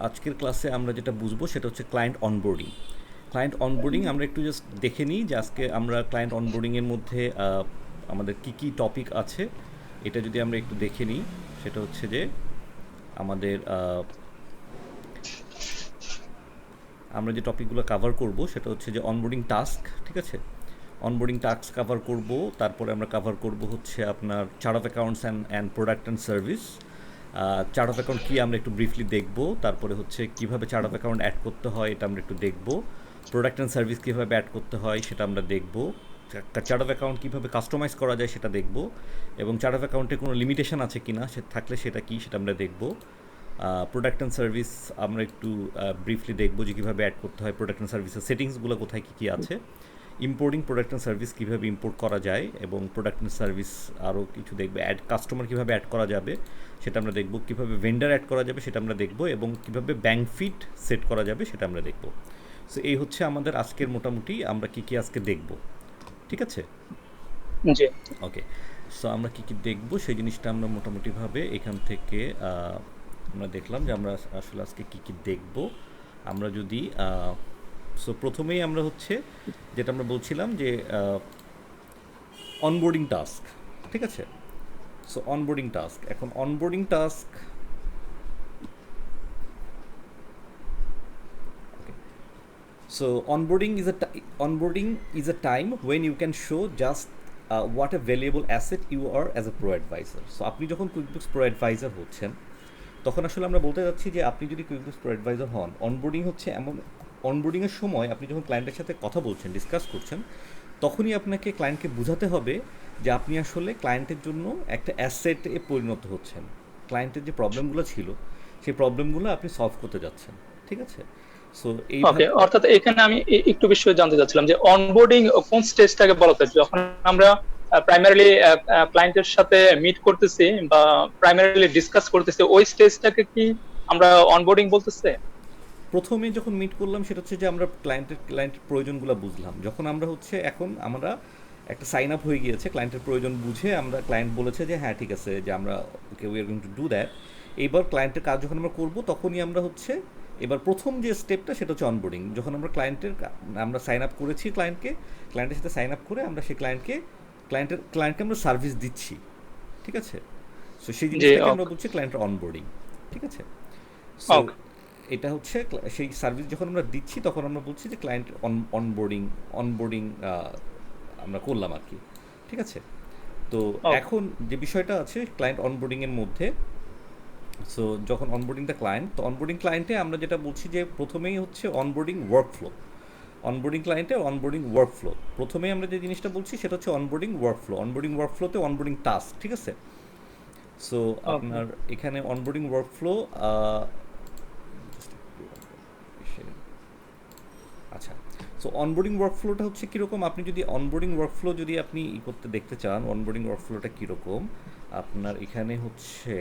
আজকের ক্লাসে আমরা যেটা বুঝবো সেটা হচ্ছে ক্লায়েন্ট অনবোর্ডিং। ক্লায়েন্ট অনবোর্ডিং আমরা একটু জাস্ট দেখে নিই যে আজকে আমরা ক্লায়েন্ট অনবোর্ডিংয়ের মধ্যে আমাদের কি কি টপিক আছে এটা যদি আমরা একটু দেখে নিই। সেটা হচ্ছে যে আমাদের আমরা যে টপিকগুলো কভার করব সেটা হচ্ছে যে অনবোর্ডিং টাস্ক, ঠিক আছে? অনবোর্ডিং টাস্ক কভার করব, তারপরে আমরা কভার করব হচ্ছে আপনার chart of accounts and product and service. Chart of account কী আমরা একটু ব্রিফলি দেখব, তারপরে হচ্ছে কীভাবে চার্ট অফ অ্যাকাউন্ট অ্যাড করতে হয় এটা আমরা একটু দেখব, প্রোডাক্ট অ্যান্ড সার্ভিস কীভাবে অ্যাড করতে হয় সেটা আমরা দেখব, চার্ট অফ অ্যাকাউন্ট কীভাবে কাস্টমাইজ করা যায় সেটা দেখব, এবং চার্ট অফ অ্যাকাউন্টে কোনো লিমিটেশন আছে কি না সে থাকলে সেটা কী সেটা আমরা দেখব। প্রোডাক্ট অ্যান্ড সার্ভিস আমরা একটু ব্রিফলি দেখব যে কীভাবে অ্যাড করতে হয়, প্রোডাক্ট অ্যান্ড সার্ভিসের সেটিংসগুলো কোথায় কী কী আছে, ইম্পোর্টিং প্রোডাক্ট অ্যান্ড সার্ভিস কীভাবে ইম্পোর্ট করা যায়, এবং প্রোডাক্ট অ্যান্ড সার্ভিস আরও কিছু দেখবে, অ্যাড কাস্টমার কীভাবে অ্যাড করা যাবে সেটা আমরা দেখব, কীভাবে ভেন্ডার অ্যাড করা যাবে সেটা আমরা দেখব, এবং কীভাবে ব্যাংক ফিট সেট করা যাবে সেটা আমরা দেখব। সো এই হচ্ছে আমাদের আজকের মোটামুটি আমরা কী কী আজকে দেখব, ঠিক আছে? জি ওকে, সো আমরা কী কী দেখব সেই জিনিসটা আমরা মোটামুটিভাবে এখান থেকে আমরা দেখলাম যে আমরা আসলে আজকে কী কী দেখব। আমরা যদি সো প্রথমেই আমরা হচ্ছে যেটা আমরা বলছিলাম যে অনবোর্ডিং টাস্ক, ঠিক আছে? সো অনবোর্ডিং টাস্ক, এখন onboarding task so onboarding is a time when you can show just what a valuable asset you are as a pro advisor. So আপনি যখন কুইকবুকস প্রো অ্যাডভাইজার হচ্ছেন তখন আসলে আমরা বলতে যাচ্ছি যে আপনি যদি কুইকবুকস প্রো অ্যাডভাইজার হন, অনবোর্ডিং হচ্ছে এমন, অনবোর্ডিংয়ের সময় আপনি যখন ক্লায়েন্টের সাথে কথা বলছেন, ডিসকাস করছেন, তখনই আপনাকে ক্লায়েন্টকে বোঝাতে হবে যে আপনি আসলে ক্লায়েন্টের জন্য একটা অ্যাসেটে পরিণত হচ্ছেন। ক্লায়েন্টের যে প্রবলেমগুলো ছিল সেই প্রবলেমগুলো আপনি সলভ করতে যাচ্ছেন, ঠিক আছে? সো ওকে, এইভাবে অর্থাৎ এখানে আমি একটু বিষয় জানতে চাচ্ছিলাম যে অনবোর্ডিং কোন স্টেজটাকে বলা হয়, যখন আমরা প্রাইমারিলি ক্লায়েন্টের সাথে মিট করতেছি বা প্রাইমারিলি ডিসকাস করতেছি, ওই স্টেজটাকে কি আমরা অনবোর্ডিং বলতেছে? প্রথমে যখন মিট করলাম সেটা হচ্ছে যে আমরা ক্লায়েন্টের প্রয়োজনগুলো বুঝলাম। যখন আমরা হচ্ছে এখন আমরা একটা সাইন আপ হয়ে গিয়েছে, ক্লায়েন্টের প্রয়োজন বুঝে আমরা, ক্লায়েন্ট বলেছে যে হ্যাঁ ঠিক আছে যে আমরা okay we are going to do that. এইবার ক্লায়েন্টের কাজ যখন আমরা করবো তখনই আমরা হচ্ছে এবার প্রথম যে স্টেপটা সেটা হচ্ছে অনবোর্ডিং। যখন আমরা আমরা সাইন আপ করেছি ক্লায়েন্টের সাথে সাইন আপ করে আমরা সেই ক্লায়েন্টকে আমরা সার্ভিস দিচ্ছি, ঠিক আছে? সো সেই জি, জিনিসটাকে আমরা ওকে বলছি ক্লায়েন্টের অনবোর্ডিং, ঠিক আছে? সো ওকে এটা হচ্ছে সেই সার্ভিস যখন আমরা দিচ্ছি তখন আমরা বলছি যে ক্লায়েন্ট অনবোর্ডিং অনবোর্ডিং আমরা করলাম আর কি, ঠিক আছে? তো ওকে এখন যে বিষয়টা আছে ক্লায়েন্ট অনবোর্ডিংয়ের মধ্যে, সো যখন অনবোর্ডিংটা ক্লায়েন্ট, তো অনবোর্ডিং ক্লায়েন্টে আমরা যেটা বলছি যে প্রথমেই হচ্ছে অনবোর্ডিং ওয়ার্কফ্লো। অনবোর্ডিং ক্লায়েন্টে অনবোর্ডিং ওয়ার্কফ্লো, প্রথমেই আমরা যে জিনিসটা বলছি সেটা হচ্ছে অনবোর্ডিং ওয়ার্কফ্লো। অনবোর্ডিং ওয়ার্কফ্লোতে অনবোর্ডিং টাস্ক, ঠিক আছে? সো ওকে আপনার এখানে অনবোর্ডিং ওয়ার্কফ্লো, আচ্ছা, সো অনবোর্ডিং ওয়ার্কফ্লোটা হচ্ছে কীরকম, আপনি যদি অনবোর্ডিং ওয়ার্কফ্লো যদি আপনি করতে দেখতে চান অনবোর্ডিং ওয়ার্কফ্লোটা কীরকম, আপনার এখানে হচ্ছে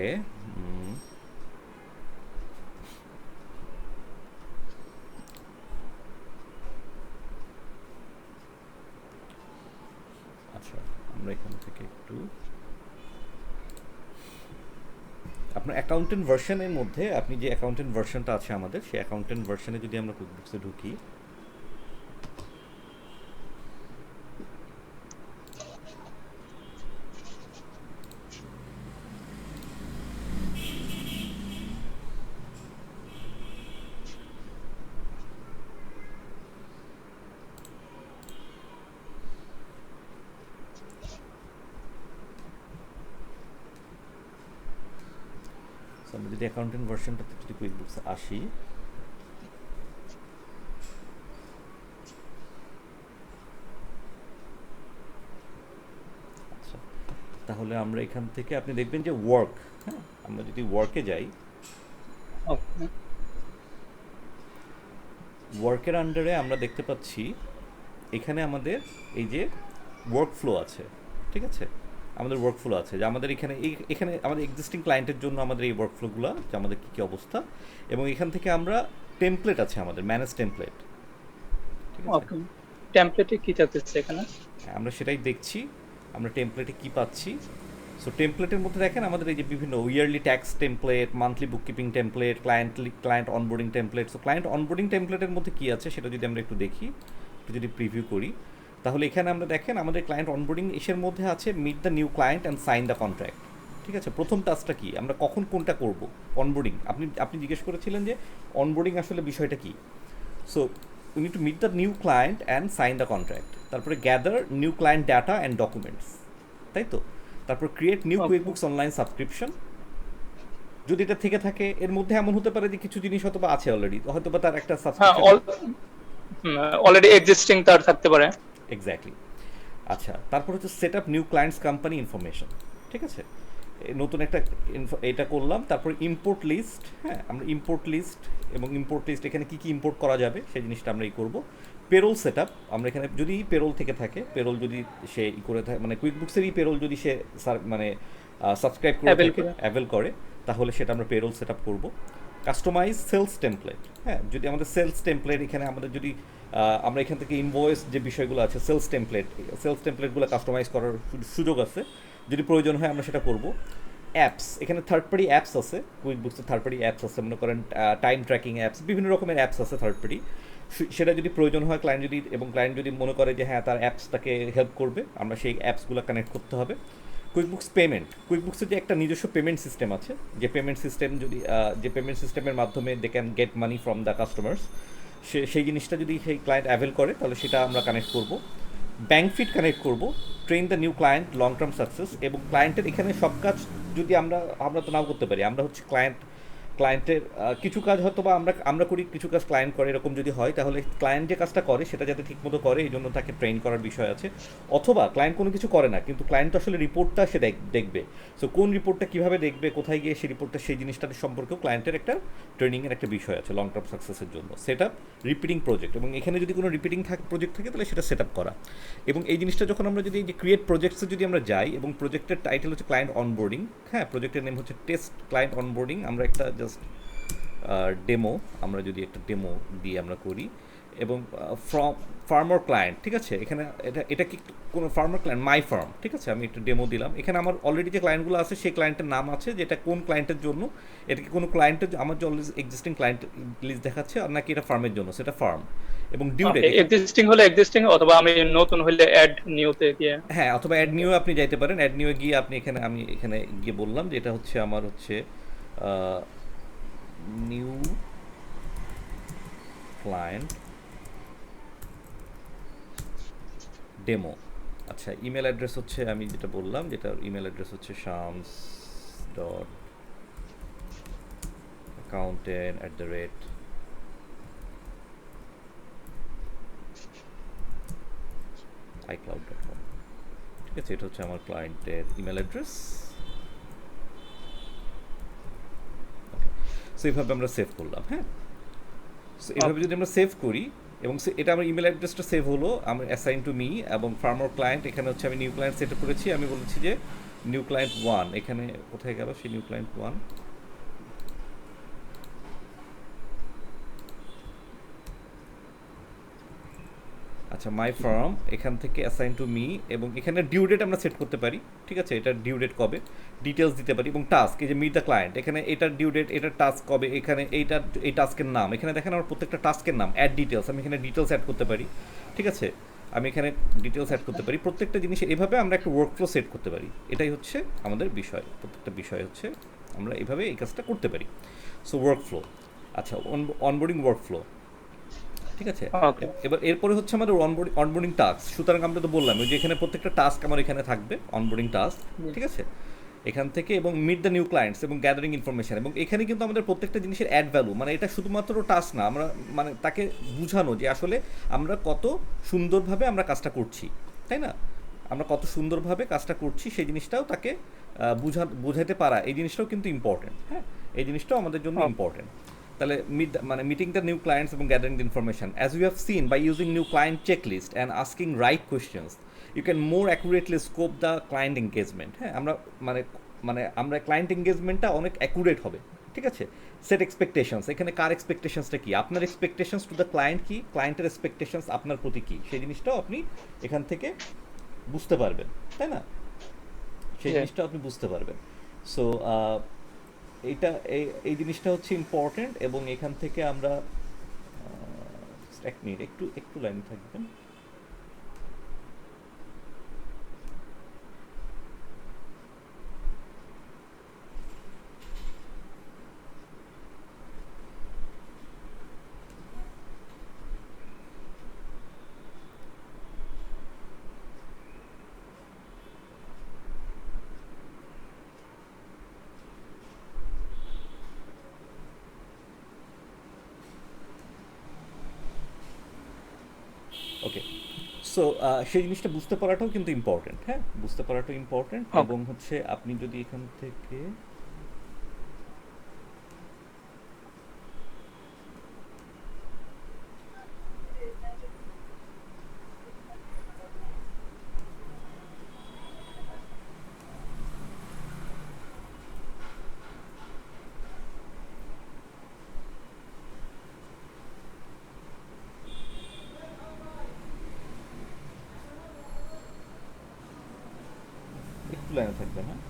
আচ্ছা, আমরা এখান থেকে একটু আপনার অ্যাকাউন্টেন্ট ভার্সনের মধ্যে, আপনি যে অ্যাকাউন্টেন্ট ভার্সনটা আছে আমাদের সেই অ্যাকাউন্টেন্ট ভার্সনে যদি আমরা কুইকবুকসে ঢুকি, আমরা যদি অ্যাকাউন্টেন্ট ভার্সনটাতে যদি কুইকবুকসে আসি, আচ্ছা, তাহলে আমরা এখান থেকে আপনি দেখবেন যে ওয়ার্ক, হ্যাঁ, আমরা যদি ওয়ার্কে যাই, ওকে ওয়ার্কের আন্ডারে আমরা দেখতে পাচ্ছি এখানে আমাদের এই যে ওয়ার্কফ্লো আছে, ঠিক আছে? আমাদের ওয়ার্কফ্লো আছে যে আমাদের এখানে আমাদের এক্সিস্টিং ক্লায়েন্টের জন্য আমাদের এই ওয়ার্কফ্লোগুলো যে আমাদের কী কী অবস্থা, এবং এখান থেকে আমরা টেমপ্লেট আছে আমাদের ম্যানেজ টেমপ্লেট, ঠিক আছে? ওকে টেমপ্লেটে কি থাকতেছে এখানে? হ্যাঁ, আমরা সেটাই দেখছি আমরা টেমপ্লেটে কী পাচ্ছি। সো টেমপ্লেটের মধ্যে দেখেন আমাদের এই যে বিভিন্ন yearly tax template, monthly bookkeeping template, client onboarding template. So client onboarding টেমপ্লেটের মধ্যে কী আছে সেটা যদি আমরা একটু দেখি, একটু যদি প্রিভিউ করি, তাহলে এখানে আমরা দেখেন আমাদের ক্লায়েন্ট অনবোর্ডিং এসের মধ্যে আছে meet the new client and sign the contract. ঠিক আছে, প্রথম টাস্কটা কি, আমরা কখন কোনটা করব, অনবোর্ডিং। আপনি জিজ্ঞেস করেছিলেন যে অনবোর্ডিং আসলে বিষয়টা কি। So we need to meet the new client and sign the contract, তারপরে gather new client data and documents, তাই তো। তারপর create new Okay. QuickBooks online subscription. যদি এটা থেকে থাকে, এর মধ্যে এমন হতে পারে যে কিছু জিনিস হয়তো বা আছে অলরেডি, হয়তো বা তার একটা হ্যাঁ, সাবস্ক্রিপশন অলরেডি এক্সিস্টিং তার থাকতে পারে। এক্স্যাক্টলি। আচ্ছা, তারপর হচ্ছে set up new clients company information. ঠিক আছে, নতুন একটা এটা করলাম। তারপর ইম্পোর্ট লিস্ট, হ্যাঁ আমরা ইম্পোর্ট লিস্ট, এবং ইম্পোর্ট লিস্ট এখানে কী কী ইম্পোর্ট করা যাবে সেই জিনিসটা আমরা করবো। পেরোল সেট আপ, আমরা এখানে যদি পেরোল থেকে থাকে, পেরোল যদি সে করে থাকে, মানে কুইকবুকসেরই পেরোল যদি সে মানে সাবস্ক্রাইব করে Avail থাকে, করে। অ্যাভেল করে, তাহলে সেটা আমরা পেরোল সেট আপ করবো। কাস্টমাইজ সেলস টেমপ্লেট, হ্যাঁ যদি আমাদের সেলস টেমপ্লেট এখানে আমাদের যদি আমরা এখান থেকে ইনভয়েস যে বিষয়গুলো আছে, সেলস টেমপ্লেটগুলো কাস্টমাইজ করার সুযোগ আছে, যদি প্রয়োজন হয় আমরা সেটা করব। অ্যাপস, এখানে থার্ড পার্টি অ্যাপস আছে, কুইকবুকসের থার্ড পার্টি অ্যাপস আছে, মনে করেন টাইম ট্র্যাকিং অ্যাপস, বিভিন্ন রকমের অ্যাপস আছে থার্ড পার্টি। সেটা যদি প্রয়োজন হয় ক্লায়েন্ট যদি মনে করে যে হ্যাঁ তার অ্যাপসটাকে হেল্প করবে, আমরা সেই অ্যাপসগুলো কানেক্ট করতে হবে। কুইকবুকস পেমেন্ট, কুইকবুকসের যে একটা নিজস্ব পেমেন্ট সিস্টেম আছে, যে পেমেন্ট সিস্টেমের মাধ্যমে they can get money from the customers, সেই জিনিসটা যদি সেই ক্লায়েন্ট অ্যাভেল করে তাহলে সেটা আমরা কানেক্ট করব। ব্যাংক ফিট কানেক্ট করব। Train the new client long term success, এবং ক্লায়েন্টের এখানে সব কাজ যদি আমরা তো নাও করতে পারি, আমরা হচ্ছে ক্লায়েন্টের কিছু কাজ হয়তো বা আমরা করি, কিছু কাজ ক্লায়েন্ট করে, এরকম যদি হয় তাহলে ক্লায়েন্ট যে কাজটা করে সেটা যাতে ঠিকমতো করে এই জন্য তাকে ট্রেন করার বিষয় আছে। অথবা ক্লায়েন্ট কোনো কিছু করে না, কিন্তু ক্লায়েন্ট তো আসলে রিপোর্টটা সে দেখবে, সো কোন রিপোর্টটা কীভাবে দেখবে, কোথায় গিয়ে সেই রিপোর্টটা, সেই জিনিসটার সম্পর্কেও ক্লায়েন্টের একটা ট্রেনিংয়ের একটা বিষয় আছে লং টার্ম সাকসেসের জন্য। সেট আপ রিপিটিং প্রজেক্ট, এবং এখানে যদি কোনো রিপিটিং প্রজেক্ট থাকে তাহলে সেটা সেট আপ করা। এবং এই জিনিসটা যখন আমরা যদি ক্রিয়েট প্রজেক্টসে যদি আমরা যাই, এবং প্রজেক্টের টাইটেল হচ্ছে ক্লায়েন্ট অনবোর্ডিং, হ্যাঁ প্রজেক্টের নেম হচ্ছে টেস্ট ক্লায়েন্ট অনবোর্ডিং, আমরা একটা জাস্ট ডেমো, আমরা যদি একটা ডেমো দিয়ে আমরা করি, এবং ফার্মার ক্লায়েন্ট, ঠিক আছে, এখানে এটা কি কোনো ফার্মার ক্লায়েন্ট, মাই ফার্ম, ঠিক আছে, আমি একটা ডেমো দিলাম। এখানে আমার অলরেডি যে ক্লায়েন্টগুলো আছে সেই ক্লায়েন্টের নাম আছে, যেটা কোন ক্লায়েন্টের জন্য, এটা কি কোনো ক্লায়েন্টের, আমার যে অলরেডি এক্সিস্টিং ক্লায়েন্ট লিস্ট দেখাচ্ছে, আর নাকি এটা ফার্মের জন্য, সেটা ফার্ম। এবং ডিউ ডেট, এক্সিস্টিং হলে এক্সিস্টিং, অথবা আমি নতুন হলে অ্যাড নিউতে গিয়ে। হ্যাঁ অথবা অ্যাড নিউ আপনি যাইতে পারেন, অ্যাড নিউ গিয়ে আপনি আমি এখানে গিয়ে বললাম যে এটা হচ্ছে আমার হচ্ছে নিউ ক্লায়েন্ট ডেমো। আচ্ছা, ইমেল অ্যাড্রেস হচ্ছে আমি যেটা বললাম, যেটা ইমেল অ্যাড্রেস হচ্ছে shams.accountant@, icloud.com। ঠিক আছে, এটা হচ্ছে আমার ক্লায়েন্টের ইমেল অ্যাড্রেস। ওকে, সো এইভাবে আমরা সেভ করলাম। হ্যাঁ, সো এইভাবে যদি আমরা সেভ করি, এবং এটা আমার ইমেল অ্যাড্রেসটা সেভ হলো, আমার অ্যাসাইন টু মি, এবং ফার্মার ক্লায়েন্ট এখানে হচ্ছে আমি নিউ ক্লায়েন্ট সেট করেছি, আমি বলেছি যে নিউ ক্লায়েন্ট 1, এখানে কোথায় গেল সেই নিউ ক্লায়েন্ট 1, আচ্ছা মাই ফার্ম, এখান থেকে অ্যাসাইন টু মি, এবং এখানে ডিউ ডেট আমরা সেট করতে পারি, ঠিক আছে, এটা ডিউ ডেট কবে, ডিটেলস দিতে পারি, এবং টাস্ক, এই যে মিট দ্য ক্লায়েন্ট, এখানে এটার ডিউ ডেট, এটার টাস্ক কবে, এখানে এই টাস্কের নাম, এখানে দেখেন আমার প্রত্যেকটা টাস্কের নাম, অ্যাড ডিটেলস, আমি এখানে ডিটেলস অ্যাড করতে পারি, ঠিক আছে, আমি এখানে ডিটেলস অ্যাড করতে পারি, প্রত্যেকটা জিনিস এভাবে আমরা একটা ওয়ার্কফ্লো সেট করতে পারি। এটাই হচ্ছে আমাদের বিষয়, প্রত্যেকটা বিষয় হচ্ছে আমরা এইভাবে এই কাজটা করতে পারি। সো ওয়ার্কফ্লো, আচ্ছা অনবোর্ডিং ওয়ার্কফ্লো, ঠিক আছে। Okay. এবার এরপরে হচ্ছে আমাদের অনবোর্ডিং টাস্ক। সুতরাং আমরা তো বললাম যে এখানে প্রত্যেকটা টাস্ক আমার এখানে থাকবে, অনবোর্ডিং টাস্ক, ঠিক আছে, এখান থেকে, এবং মিট দ্য নিউ ক্লায়েন্টস, এবং গ্যাদারিং ইনফরমেশন, এবং এখানে কিন্তু আমাদের প্রত্যেকটা জিনিসের অ্যাড ভ্যালু, মানে এটা শুধুমাত্র টাস্ক না, আমরা মানে তাকে বোঝানো যে আসলে আমরা কত সুন্দরভাবে আমরা কাজটা করছি, তাই না, আমরা কত সুন্দরভাবে কাজটা করছি সেই জিনিসটাও তাকে বোঝাতে পারা, এই জিনিসটাও কিন্তু ইম্পর্টেন্ট। হ্যাঁ, এই জিনিসটাও আমাদের জন্য ইম্পর্টেন্ট। তাহলে মিটিং দ্য নিউ ক্লায়েন্টস এবং gathering the information, as you have seen by using new client checklist and asking right questions you can more accurately scope the client engagement. হ্যাঁ, আমরা ক্লায়েন্ট এঙ্গেজমেন্টটা অনেক অ্যাকুরেট হবে, ঠিক আছে। Set expectations, এখানে কার এক্সপেকটেশনসটা কী, আপনার expectations to the client কী, ক্লায়েন্টের expectations আপনার প্রতি কী, সেই জিনিসটাও আপনি এখান থেকে বুঝতে পারবেন, তাই না, সেই জি। জিনিসটা আপনি বুঝতে পারবেন। সো এইটা এই জিনিসটা হচ্ছে ইম্পর্টেন্ট, এবং এখান থেকে আমরা এক মিনিট একটু একটু লাইন থাকবেন। ওকে, সো সেই জিনিসটা বুঝতে পারাটাও কিন্তু ইম্পর্টেন্ট, হ্যাঁ, বুঝতে পারাটাও ইম্পর্টেন্ট, ওকে। এবং হচ্ছে আপনি যদি এখান থেকে একটু লাইনে থাকবেন, হ্যাঁ।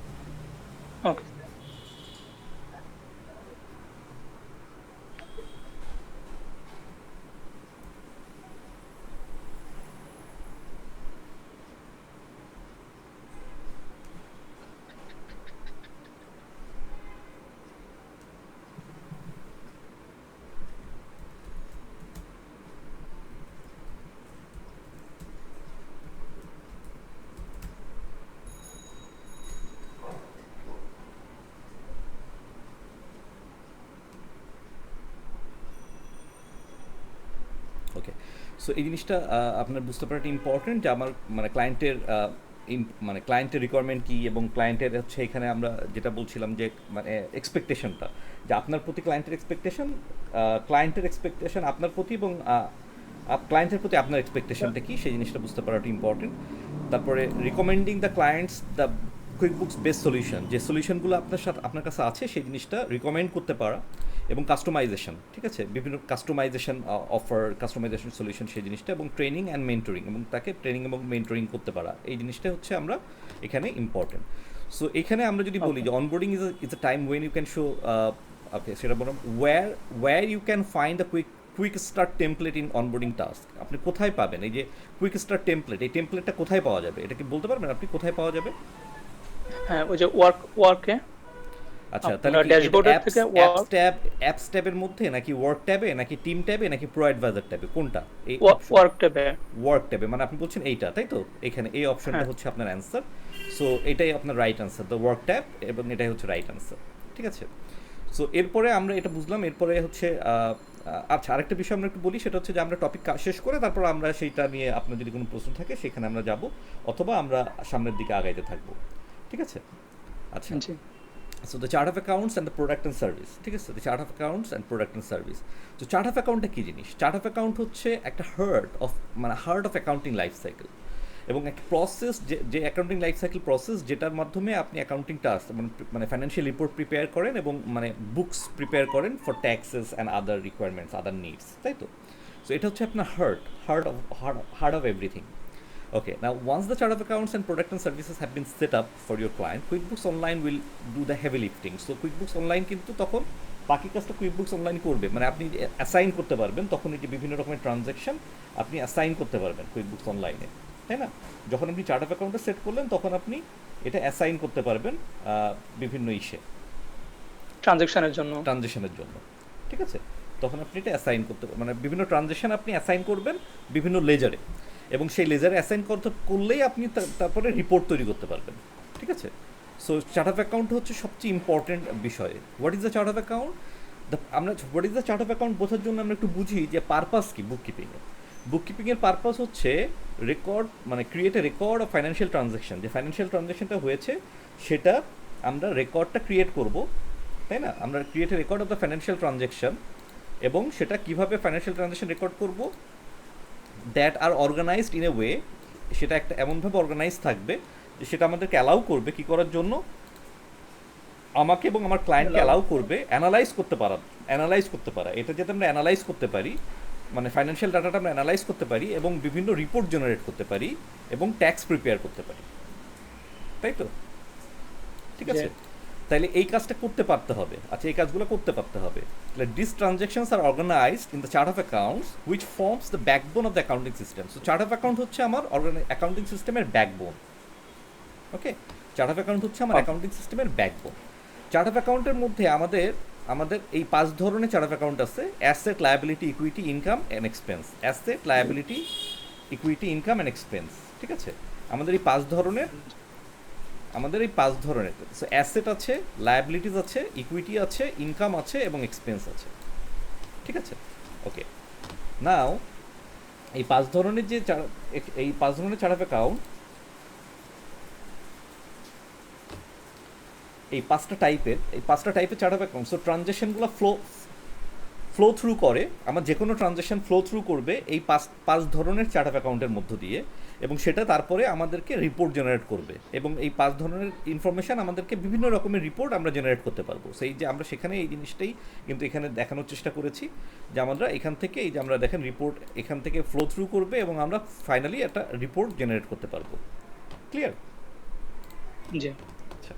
ওকে। ওকে, সো এই জিনিসটা আপনার বুঝতে পারাটা ইম্পর্টেন্ট, যে আমার মানে ক্লায়েন্টের মানে ক্লায়েন্টের রিকোয়ারমেন্ট কী, এবং ক্লায়েন্টের হচ্ছে এখানে আমরা যেটা বলছিলাম যে মানে এক্সপেকটেশনটা, যে আপনার প্রতি ক্লায়েন্টের এক্সপেকটেশন আপনার প্রতি, এবং ক্লায়েন্টের প্রতি আপনার এক্সপেকটেশনটা কী, সেই জিনিসটা বুঝতে পারাটা ইম্পর্টেন্ট। তারপরে recommending the clients the QuickBooks best solution, যে সলিউশনগুলো আপনার কাছে আছে সেই জিনিসটা রিকমেন্ড করতে পারা, এবং কাস্টমাইজেশন, ঠিক আছে, বিভিন্ন কাস্টমাইজেশন অফার, কাস্টমাইজেশন সলিউশন, সেই জিনিসটা, এবং ট্রেনিং অ্যান্ড মেন্টরিং, এবং তাকে ট্রেনিং এবং মেন্টরিং করতে পারা, এই জিনিসটা হচ্ছে আমরা এখানে ইম্পর্টেন্ট। সো এখানে আমরা যদি বলি ওকে। যে onboarding is a time when you can show, okay, সেটা বললাম, where you can find the quick start template in onboarding task. আপনি কোথায় পাবেন এই যে কুইক স্টার্ট টেমপ্লেট, এই টেমপ্লেটটা কোথায় পাওয়া যাবে, এটা কি বলতে পারবেন আপনি কোথায় পাওয়া যাবে? হ্যাঁ, ওই যে ওয়ার্কে আচ্ছা, তাহলে আপনার কি এটা ড্যাশবোর্ডের থেকে ওয়ার্ক অ্যাপস ট্যাবের মধ্যে, নাকি ওয়ার্ক ট্যাবে, নাকি টিম ট্যাবে, নাকি প্রো অ্যাডভাইজার ট্যাবে, কোনটা এই অপশন? ওয়ার্ক ট্যাবে। ওয়ার্ক ট্যাবে, মানে আপনি বলছেন এইটা, তাই তো? এখানে এই অপশনটা হ্যাঁ। হচ্ছে আপনার অ্যান্সার। সো এটাই আপনার right answer, the work tab, এবং এটাই হচ্ছে রাইট অ্যান্সার, ঠিক আছে। সো এরপরে আমরা এটা বুঝলাম, এরপরে হচ্ছে আচ্ছা, আরেকটা বিষয় আমরা একটু বলি, সেটা হচ্ছে যে আমরা টপিক শেষ করে তারপর আমরা সেইটা নিয়ে আপনার যদি কোনো প্রশ্ন থাকে সেখানে আমরা যাব, অথবা আমরা সামনের দিকে আগাইতে থাকবো, ঠিক আছে। আচ্ছা, জি। So the chart of accounts and the product and service, ঠিক আছে, the chart of accounts and product and service. তো চার্ট অফ অ্যাকাউন্টটা কী জিনিস? চার্ট অফ অ্যাকাউন্ট হচ্ছে একটা heart of accounting life cycle, এবং একটা প্রসেস, যে অ্যাকাউন্টিং লাইফ সাইকেল প্রসেস, যেটার মাধ্যমে আপনি অ্যাকাউন্টিং টাস্ক, মানে ফাইন্যান্সিয়াল রিপোর্ট প্রিপেয়ার করেন, এবং মানে বুকস প্রিপেয়ার করেন for taxes and other requirements, other needs, তাই তো? সো এটা হচ্ছে আপনার heart of everything. Okay, now once the chart of accounts and product and services have been set up for your client, QuickBooks Online will do the heavy lifting. So QuickBooks Online কিন্তু তখন বাকি কাজটা QuickBooks Online করবে, মানে আপনি assign করতে পারবেন, তখন এই যে বিভিন্ন রকমের ট্রানজ্যাকশন আপনি অ্যাসাইন করতে পারবেন QuickBooks Online-এ, তাই না? যখন আপনি চার্ট অফ অ্যাকাউন্টে সেট করলেন, তখন আপনি এটা অ্যাসাইন করতে পারবেন বিভিন্ন ট্রানজেকশনের জন্য। ট্রানজেকশনের জন্য, ঠিক আছে। তখন আপনি এটা অ্যাসাইন করতে, মানে বিভিন্ন ট্রানজেকশন আপনি অ্যাসাইন করবেন বিভিন্ন লেজারে, এবং সেই লেজারে অ্যাসাইন করলেই আপনি তারপরে রিপোর্ট তৈরি করতে পারবেন, ঠিক আছে। সো চার্ট অফ অ্যাকাউন্ট হচ্ছে সবচেয়ে ইম্পর্টেন্ট বিষয়। What is the chart of account? What is the chart of account বোঝার জন্য আমরা একটু বুঝি যে পারপাস কি বুককিপিংয়ের পারপাস হচ্ছে রেকর্ড, মানে create a record of financial transaction, যে ফাইন্যান্সিয়াল ট্রানজ্যাকশনটা হয়েছে সেটা আমরা রেকর্ডটা ক্রিয়েট করব, তাই না? আমরা create a record of the financial transaction, এবং সেটা কীভাবে ফাইন্যান্সিয়াল ট্রানজ্যাকশন রেকর্ড করব, that are organized in a way, সেটা একটা এমনভাবে অর্গানাইজ থাকবে যে সেটা আমাদেরকে অ্যালাউ করবে কী করার জন্য, আমাকে এবং আমার ক্লায়েন্টকে অ্যালাউ করবে অ্যানালাইজ করতে পারা, এটা যাতে আমরা অ্যানালাইজ করতে পারি, মানে ফাইন্যান্সিয়াল ডাটাটা আমরা অ্যানালাইজ করতে পারি, এবং বিভিন্ন রিপোর্ট জেনারেট করতে পারি, এবং ট্যাক্স প্রিপেয়ার করতে পারি, তাই তো? ঠিক জি আছে? তাইলে এই কাজটা করতে পারতে হবে। আচ্ছা, এই কাজগুলো করতে পারতে হবে। তাহলে this transactions are organized in the chart of accounts which forms the backbone of the accounting system. So chart of account হচ্ছে আমার অ্যাকাউন্টিং সিস্টেমের backbone. Okay, chart of account হচ্ছে আমার ওকে অ্যাকাউন্টিং সিস্টেমের ব্যাকবোন। চার্ট অফ অ্যাকাউন্টের মধ্যে আমাদের আমাদের এই 5 ধরনের চার্ট অফ অ্যাকাউন্ট আছে: asset, liability, equity, income and expense. Asset, liability, equity, income and expense. ঠিক আছে? আমাদের এই 5 ধরনের সো অ্যাসেট আছে, লায়াবিলিটিস আছে, ইকুইটি আছে, ইনকাম আছে এবং এক্সপেন্স আছে। ঠিক আছে? ওকে, নাও এই 5 ধরনের চার্ট অফ অ্যাকাউন্ট, এই পাঁচটা টাইপের চার্ট অফ অ্যাকাউন্ট। সো ট্রানজ্যাকশনগুলো ফ্লো থ্রু করে, আমার যে কোনো ট্রানজ্যাকশন ফ্লো থ্রু করবে এই পাঁচ ধরনের চার্ট অফ অ্যাকাউন্টের মধ্য দিয়ে, এবং সেটা তারপরে আমাদেরকে রিপোর্ট জেনারেট করবে, এবং এই 5 ধরনের ইনফরমেশান আমাদেরকে বিভিন্ন রকমের রিপোর্ট আমরা জেনারেট করতে পারবো। সেই যে আমরা সেখানে এই জিনিসটাই কিন্তু এখানে দেখানোর চেষ্টা করেছি, যে আমরা এখান থেকে এই যে আমরা দেখেন রিপোর্ট এখান থেকে ফ্লো থ্রু করবে এবং আমরা ফাইনালি একটা রিপোর্ট জেনারেট করতে পারবো। ক্লিয়ার? জি আচ্ছা,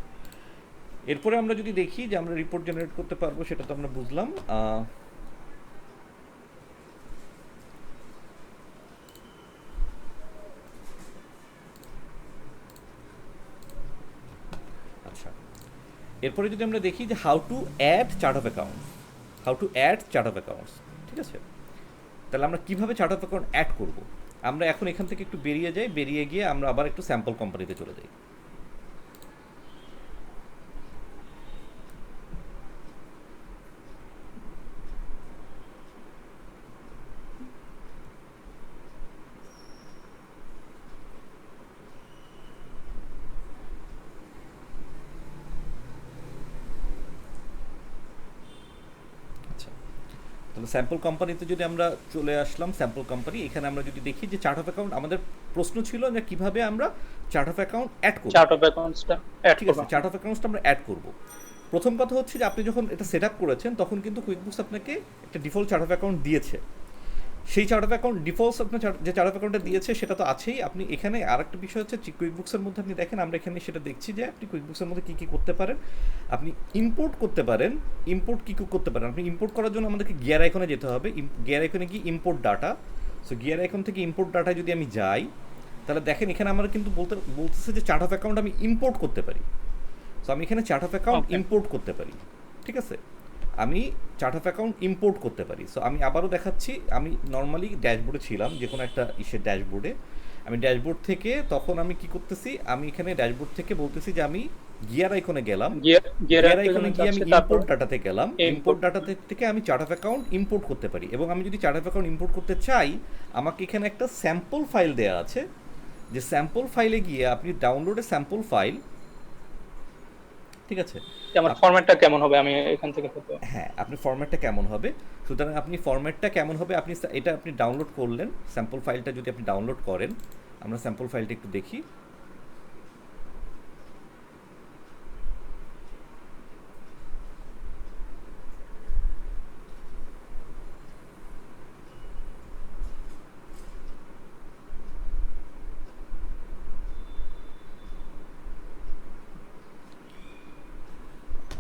এরপরে আমরা যদি দেখি যে আমরা রিপোর্ট জেনারেট করতে পারবো, সেটা তো আমরা বুঝলাম। আচ্ছা, এরপরে যদি আমরা দেখি যে how to add chart of accounts. ঠিক আছে? তাহলে আমরা কিভাবে চার্ট অফ অ্যাকাউন্ট অ্যাড করব? আমরা এখন এখান থেকে একটু বেরিয়ে গিয়ে আমরা আবার একটু স্যাম্পল কোম্পানিতে চলে যাই। আচ্ছা, তাহলে স্যাম্পল কোম্পানিতে যদি আমরা চলে আসলাম, স্যাম্পল কোম্পানি, এখানে আমরা যদি দেখি যে চার্ট অফ অ্যাকাউন্ট, আমাদের প্রশ্ন ছিল যে কিভাবে আমরা চার্ট অফ অ্যাকাউন্ট অ্যাড করব। চার্ট অফ অ্যাকাউন্টসটা অ্যাড ঠিক করব। আছে, চার্ট অফ অ্যাকাউন্টসটা আমরা অ্যাড করব। প্রথম কথা হচ্ছে যে আপনি যখন এটা সেট আপ করেছেন তখন কিন্তু কুইকবুকস আপনাকে একটা ডিফল্ট চার্ট অফ অ্যাকাউন্ট দিয়েছে। সেই চার্ট অফ অ্যাকাউন্ট ডিফল্টস আপনার যে চার্ট অফ অ্যাকাউন্টটা দিয়েছে সেটা তো আছেই। আপনি এখানে আরেকটা বিষয় হচ্ছে কুইকবুকসের মধ্যে আপনি দেখেন, আমরা এখানে সেটা দেখছি যে আপনি কুইকবুকসের মধ্যে কী কী করতে পারেন। আপনি ইম্পোর্ট করতে পারেন। আপনি ইম্পোর্ট করার জন্য আমাদেরকে গিয়ার আইকনে যেতে হবে। গিয়ার আইকনে গিয়ে import data. So gear icon থেকে ইম্পোর্ট ডাটায় যদি আমি যাই, তাহলে দেখেন এখানে আমার কিন্তু বলতেছে যে চার্ট অফ অ্যাকাউন্ট আমি ইম্পোর্ট করতে পারি। সো আমি এখানে chart of account okay import করতে পারি। ঠিক আছে? আমি চার্ট অফ অ্যাকাউন্ট ইম্পোর্ট করতে পারি। সো আমি আবারও দেখাচ্ছি, আমি নর্মালি ড্যাশবোর্ডে ছিলাম, যে কোনো একটা ড্যাশবোর্ডে। আমি ড্যাশবোর্ড থেকে তখন আমি কি করতেছি, আমি এখানে ড্যাশবোর্ড থেকে বলতেছি যে আমি গিয়ার আইকনে গেলাম। গিয়ার গিয়ার আইকনে গিয়ে আমি তারপর ইম্পোর্ট ডাটাতে গেলাম। Import import. ডাটা থেকে আমি চার্ট অফ অ্যাকাউন্ট ইম্পোর্ট করতে পারি, এবং আমি যদি চার্ট অফ অ্যাকাউন্ট ইম্পোর্ট করতে চাই, আমাকে এখানে একটা স্যাম্পল ফাইল দেওয়া আছে, যে স্যাম্পল ফাইলে গিয়ে আপনি ডাউনলোডে স্যাম্পল ফাইল। ঠিক আছে? আমার ফরম্যাটটা কেমন হবে আমি এখান থেকে করতে। হ্যাঁ, আপনি ফরম্যাটটা কেমন হবে, সুতরাং আপনি ফরম্যাটটা কেমন হবে এটা আপনি ডাউনলোড করলেন। স্যাম্পল ফাইলটা যদি আপনি ডাউনলোড করেন, আমরা স্যাম্পল ফাইলটা একটু দেখি।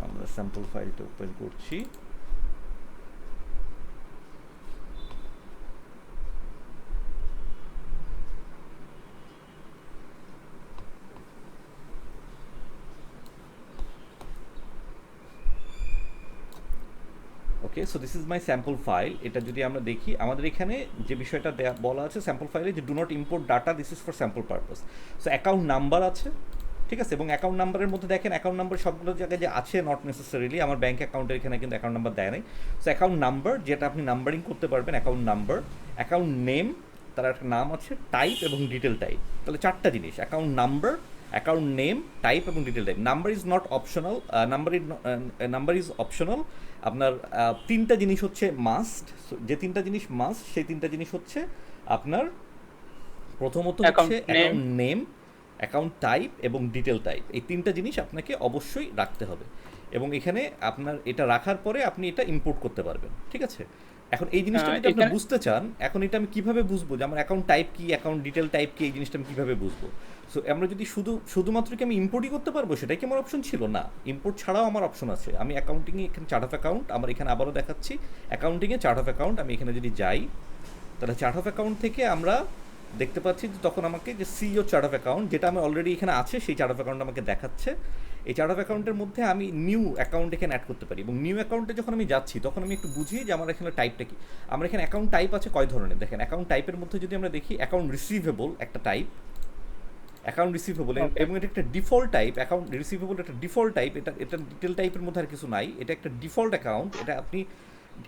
আমরা স্যাম্পল ফাইলটা ওপেন করছি। Okay, so this is my sample file. এটা যদি আমরা দেখি, আমাদের এখানে যে বিষয়টা বলা আছে স্যাম্পল ফাইলে, যে do not import data, this is for sample purpose. So account number আছে। ঠিক আছে? এবং অ্যাকাউন্ট নাম্বারের মধ্যে দেখেন, অ্যাকাউন্ট নাম্বার সবগুলো জায়গায় যে আছে, নট নেসেসারিলি আমার ব্যাঙ্ক অ্যাকাউন্টের এখানে কিন্তু অ্যাকাউন্ট নাম্বার দেয় নাই। সো অ্যাকাউন্ট নাম্বার, যেটা আপনি নাম্বারিং করতে পারবেন, অ্যাকাউন্ট নাম্বার। অ্যাকাউন্ট নেম, তার একটা নাম আছে, টাইপ এবং ডিটেল টাইপ। তাহলে 4টা জিনিস: account number, account name, type এবং detail type. Number is not optional, number is optional. আপনার 3টা জিনিস হচ্ছে মাস্ট। যে 3টা জিনিস মাস্ট, সেই 3টা জিনিস হচ্ছে আপনার প্রথমত হচ্ছে অ্যাকাউন্ট নেম, অ্যাকাউন্ট টাইপ এবং ডিটেল টাইপ। এই 3টা জিনিস আপনাকে অবশ্যই রাখতে হবে, এবং এখানে আপনার এটা রাখার পরে আপনি এটা ইম্পোর্ট করতে পারবেন। ঠিক আছে? এখন এই জিনিসটা যদি আপনি এখানে বুঝতে চান, এখন এটা আমি কিভাবে বুঝবো যে আমার অ্যাকাউন্ট টাইপ কি, অ্যাকাউন্ট ডিটেল টাইপ কি, এই জিনিসটা আমি কিভাবে বুঝবো? সো আমরা যদি শুধুমাত্র কি আমি ইম্পোর্টই করতে পারবো, সেটাই কি আমার অপশন ছিল? না, ইম্পোর্ট ছাড়াও আমার অপশন আছে। আমি অ্যাকাউন্টিংয়ে এখানে চার্ট অফ অ্যাকাউন্ট, আমার এখানে আবারও দেখাচ্ছি অ্যাকাউন্টিংয়ে চার্ট অফ অ্যাকাউন্ট, আমি এখানে যদি যাই তাহলে চার্ট অফ অ্যাকাউন্ট থেকে আমরা দেখতে পাচ্ছি যে তখন আমাকে যে সিইও চার্ট অফ অ্যাকাউন্ট, যেটা আমার অলরেডি এখানে আছে, সেই চার্ট অফ অ্যাকাউন্ট আমাকে দেখাচ্ছে। এই চার্ট অফ অ্যাকাউন্টের মধ্যে আমি নিউ অ্যাকাউন্ট এখানে অ্যাড করতে পারি, এবং নিউ অ্যাকাউন্টে যখন আমি যাচ্ছি তখন আমি একটু বুঝি যে আমার এখানে টাইপটা কি। আমার এখানে অ্যাকাউন্ট টাইপ আছে কয় ধরনের, দেখেন অ্যাকাউন্ট টাইপের মধ্যে যদি আমরা দেখি অ্যাকাউন্ট রিসিভেবল একটা টাইপ, অ্যাকাউন্ট রিসিভেবল, ওকে এবং এটা একটা ডিফল্ট টাইপ। অ্যাকাউন্ট রিসিভেবল একটা ডিফল্ট টাইপ, এটা ডিটেল টাইপের মধ্যে আর কিছু নাই, এটা একটা ডিফল্ট অ্যাকাউন্ট।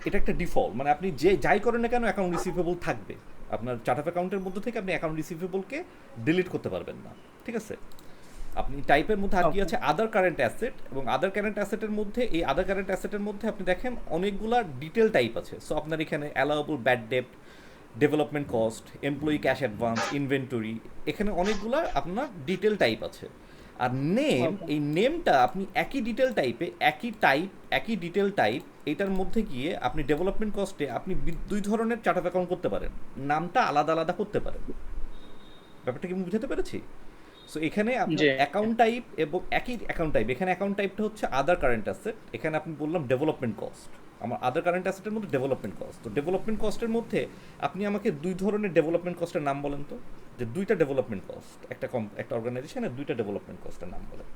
এটা একটা ডিফল্ট, মানে আপনি যে যাই করেন না কেন অ্যাকাউন্ট রিসিভেবল থাকবে। আপনার চার্ট অফ অ্যাকাউন্টের মধ্যে থেকে আপনি অ্যাকাউন্ট রিসিভেবলকে ডিলিট করতে পারবেন না, ঠিক আছে? আপনি টাইপের মধ্যে আর কি ওকে আছে, আদার কারেন্ট অ্যাসেট, এবং আদার কারেন্ট অ্যাসেটের মধ্যে, এই আদার কারেন্ট অ্যাসেটের মধ্যে আপনি দেখেন অনেকগুলা ডিটেল টাইপ আছে। সো আপনার এখানে অ্যালাউবল ব্যাড ডেপ্ট, development cost, employee cash advance, inventory, এখানে অনেকগুলা আপনার ডিটেল টাইপ আছে। আর নেম, ওকে এই নেমটা আপনি একই ডিটেল টাইপে, একই ডিটেল টাইপ, এটার মধ্যে গিয়ে আপনি ডেভেলপমেন্ট কস্টে আপনি দুই ধরনের চার্ট অফ অ্যাকাউন্ট করতে পারেন, নামটা আলাদা আলাদা করতে পারেন। ব্যাপারটা কি আমি বুঝাতে পেরেছি? সো এখানে আপনার জি অ্যাকাউন্ট টাইপ এবং একই অ্যাকাউন্ট টাইপ, এখানে অ্যাকাউন্ট টাইপটা হচ্ছে আদার কারেন্ট অ্যাসেট, এখানে আপনি বললাম ডেভেলপমেন্ট কস্ট। আমার আদার কারেন্ট অ্যাসেটের মধ্যে ডেভেলপমেন্ট কস্ট, তো ডেভেলপমেন্ট কস্টের মধ্যে আপনি আমাকে দুই ধরনের ডেভেলপমেন্ট কস্টের নাম বলেন তো, যে দুইটা ডেভেলপমেন্ট কস্ট, একটা অর্গানাইজেশনের দুইটা ডেভেলপমেন্ট কস্টের নাম বলেন।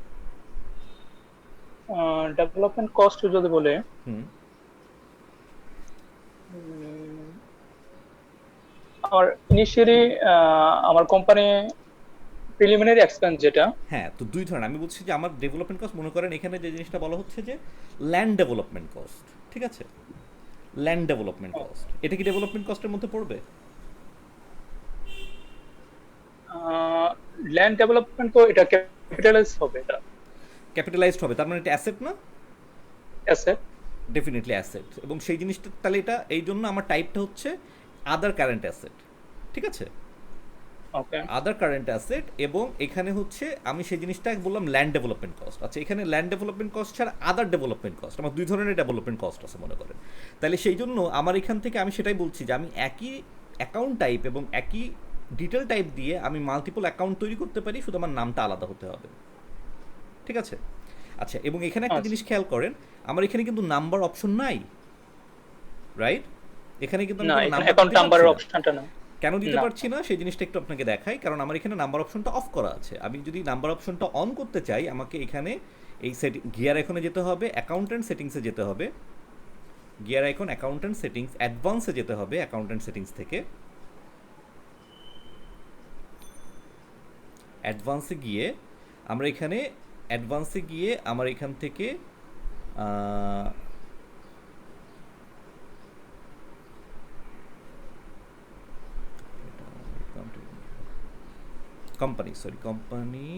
ডেভেলপমেন্ট কস্ট যদি বলে হুম। উম, আমার ইনিশিয়ালি আমার কোম্পানি প্রিলিমিনারি এক্সপেন্স যেটা হ্যাঁ, তো দুই ধরনের আমি বলছি যে আমার ডেভেলপমেন্ট কস্ট, মনে করেন এখানে যে জিনিসটা বলা হচ্ছে যে ল্যান্ড ডেভেলপমেন্ট কস্ট, ঠিক আছে? ল্যান্ড ডেভেলপমেন্ট কস্ট, এটা কি ডেভেলপমেন্ট কস্টের মধ্যে পড়বে? ল্যান্ড ডেভেলপমেন্ট তো এটা ক্যাপিটালাইজ হবে এটা ক্যাপিটালাইজড হবে, তার মানে এটা অ্যাসেট না? অ্যাসেট ডেফিনেটলি অ্যাসেট, এবং সেই জিনিসটা তাহলে এটা এই জন্য আমার টাইপটা হচ্ছে আদার কারেন্ট অ্যাসেট, ঠিক আছে? ওকে আদার কারেন্ট অ্যাসেট, এবং এখানে হচ্ছে আমি সেই জিনিসটা বললাম ল্যান্ড ডেভেলপমেন্ট কস্ট। আচ্ছা, এখানে ল্যান্ড ডেভেলপমেন্ট কস্ট ছাড়া আদার ডেভেলপমেন্ট কস্ট, আমার দুই ধরনের ডেভেলপমেন্ট কস্ট আছে মনে করেন। তাহলে সেই জন্য আমার এখান থেকে আমি সেটাই বলছি যে আমি একই অ্যাকাউন্ট টাইপ এবং একই ডিটেল টাইপ দিয়ে আমি মাল্টিপল অ্যাকাউন্ট তৈরি করতে পারি, শুধু আমার নামটা আলাদা হতে হবে, ঠিক আছে? আচ্ছা, এবং এখানে একটা আচ্ছা জিনিস খেয়াল করেন, আমার এখানে কিন্তু নাম্বার অপশন নাই, রাইট? এখানে কিন্তু আমি না কোনো এখানে নাম্বার অ্যাকাউন্ট দিতে পারছি নাম্বারের না। অপশনটা না কেন দিতে না পারছি না সেই জিনিসটা একটু আপনাকে দেখাই, কারণ আমার এখানে নাম্বার অপশনটা অফ করা আছে। আমি যদি নাম্বার অপশনটা অন করতে চাই, আমাকে এখানে এই গিয়ার আইকনে যেতে হবে, অ্যাকাউন্টেন্ট সেটিংসে যেতে হবে, গিয়ার আইকন অ্যাকাউন্টেন্ট সেটিংস, অ্যাডভান্সে যেতে হবে, অ্যাকাউন্টেন্ট সেটিংস থেকে অ্যাডভান্সে গিয়ে আমার এখান থেকে কোম্পানি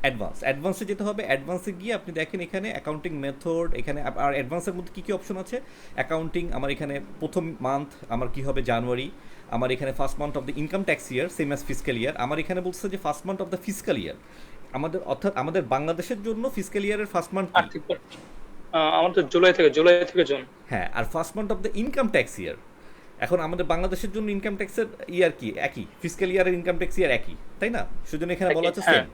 অ্যাডভান্সে যেতে হবে। অ্যাডভান্সে গিয়ে আপনি দেখেন এখানে অ্যাকাউন্টিং মেথড, এখানে আর অ্যাডভান্সের মধ্যে কী কী অপশন আছে। অ্যাকাউন্টিং, আমার এখানে প্রথম মান্থ আমার কী হবে, জানুয়ারি। আমার এখানে first month of the income tax year same as fiscal year. আমার এখানে বলছে যে first month of the fiscal year, অর্থাৎ আমাদের বাংলাদেশের জন্য ফিসক্যাল ইয়ারের ফার্স্ট মান্থ কী? আর্থিক আমার তো জুলাই থেকে জুন হ্যাঁ, আর first month of the income tax year. এখন আমাদের বাংলাদেশের জন্য ইনকাম ট্যাক্সের ইয়ার কি একই, ফিসক্যাল ইয়ারের ইনকাম ট্যাক্স ইয়ার একই, তাই না? সেজন্য এখানে বলা আছে হ্যাঁ সেম।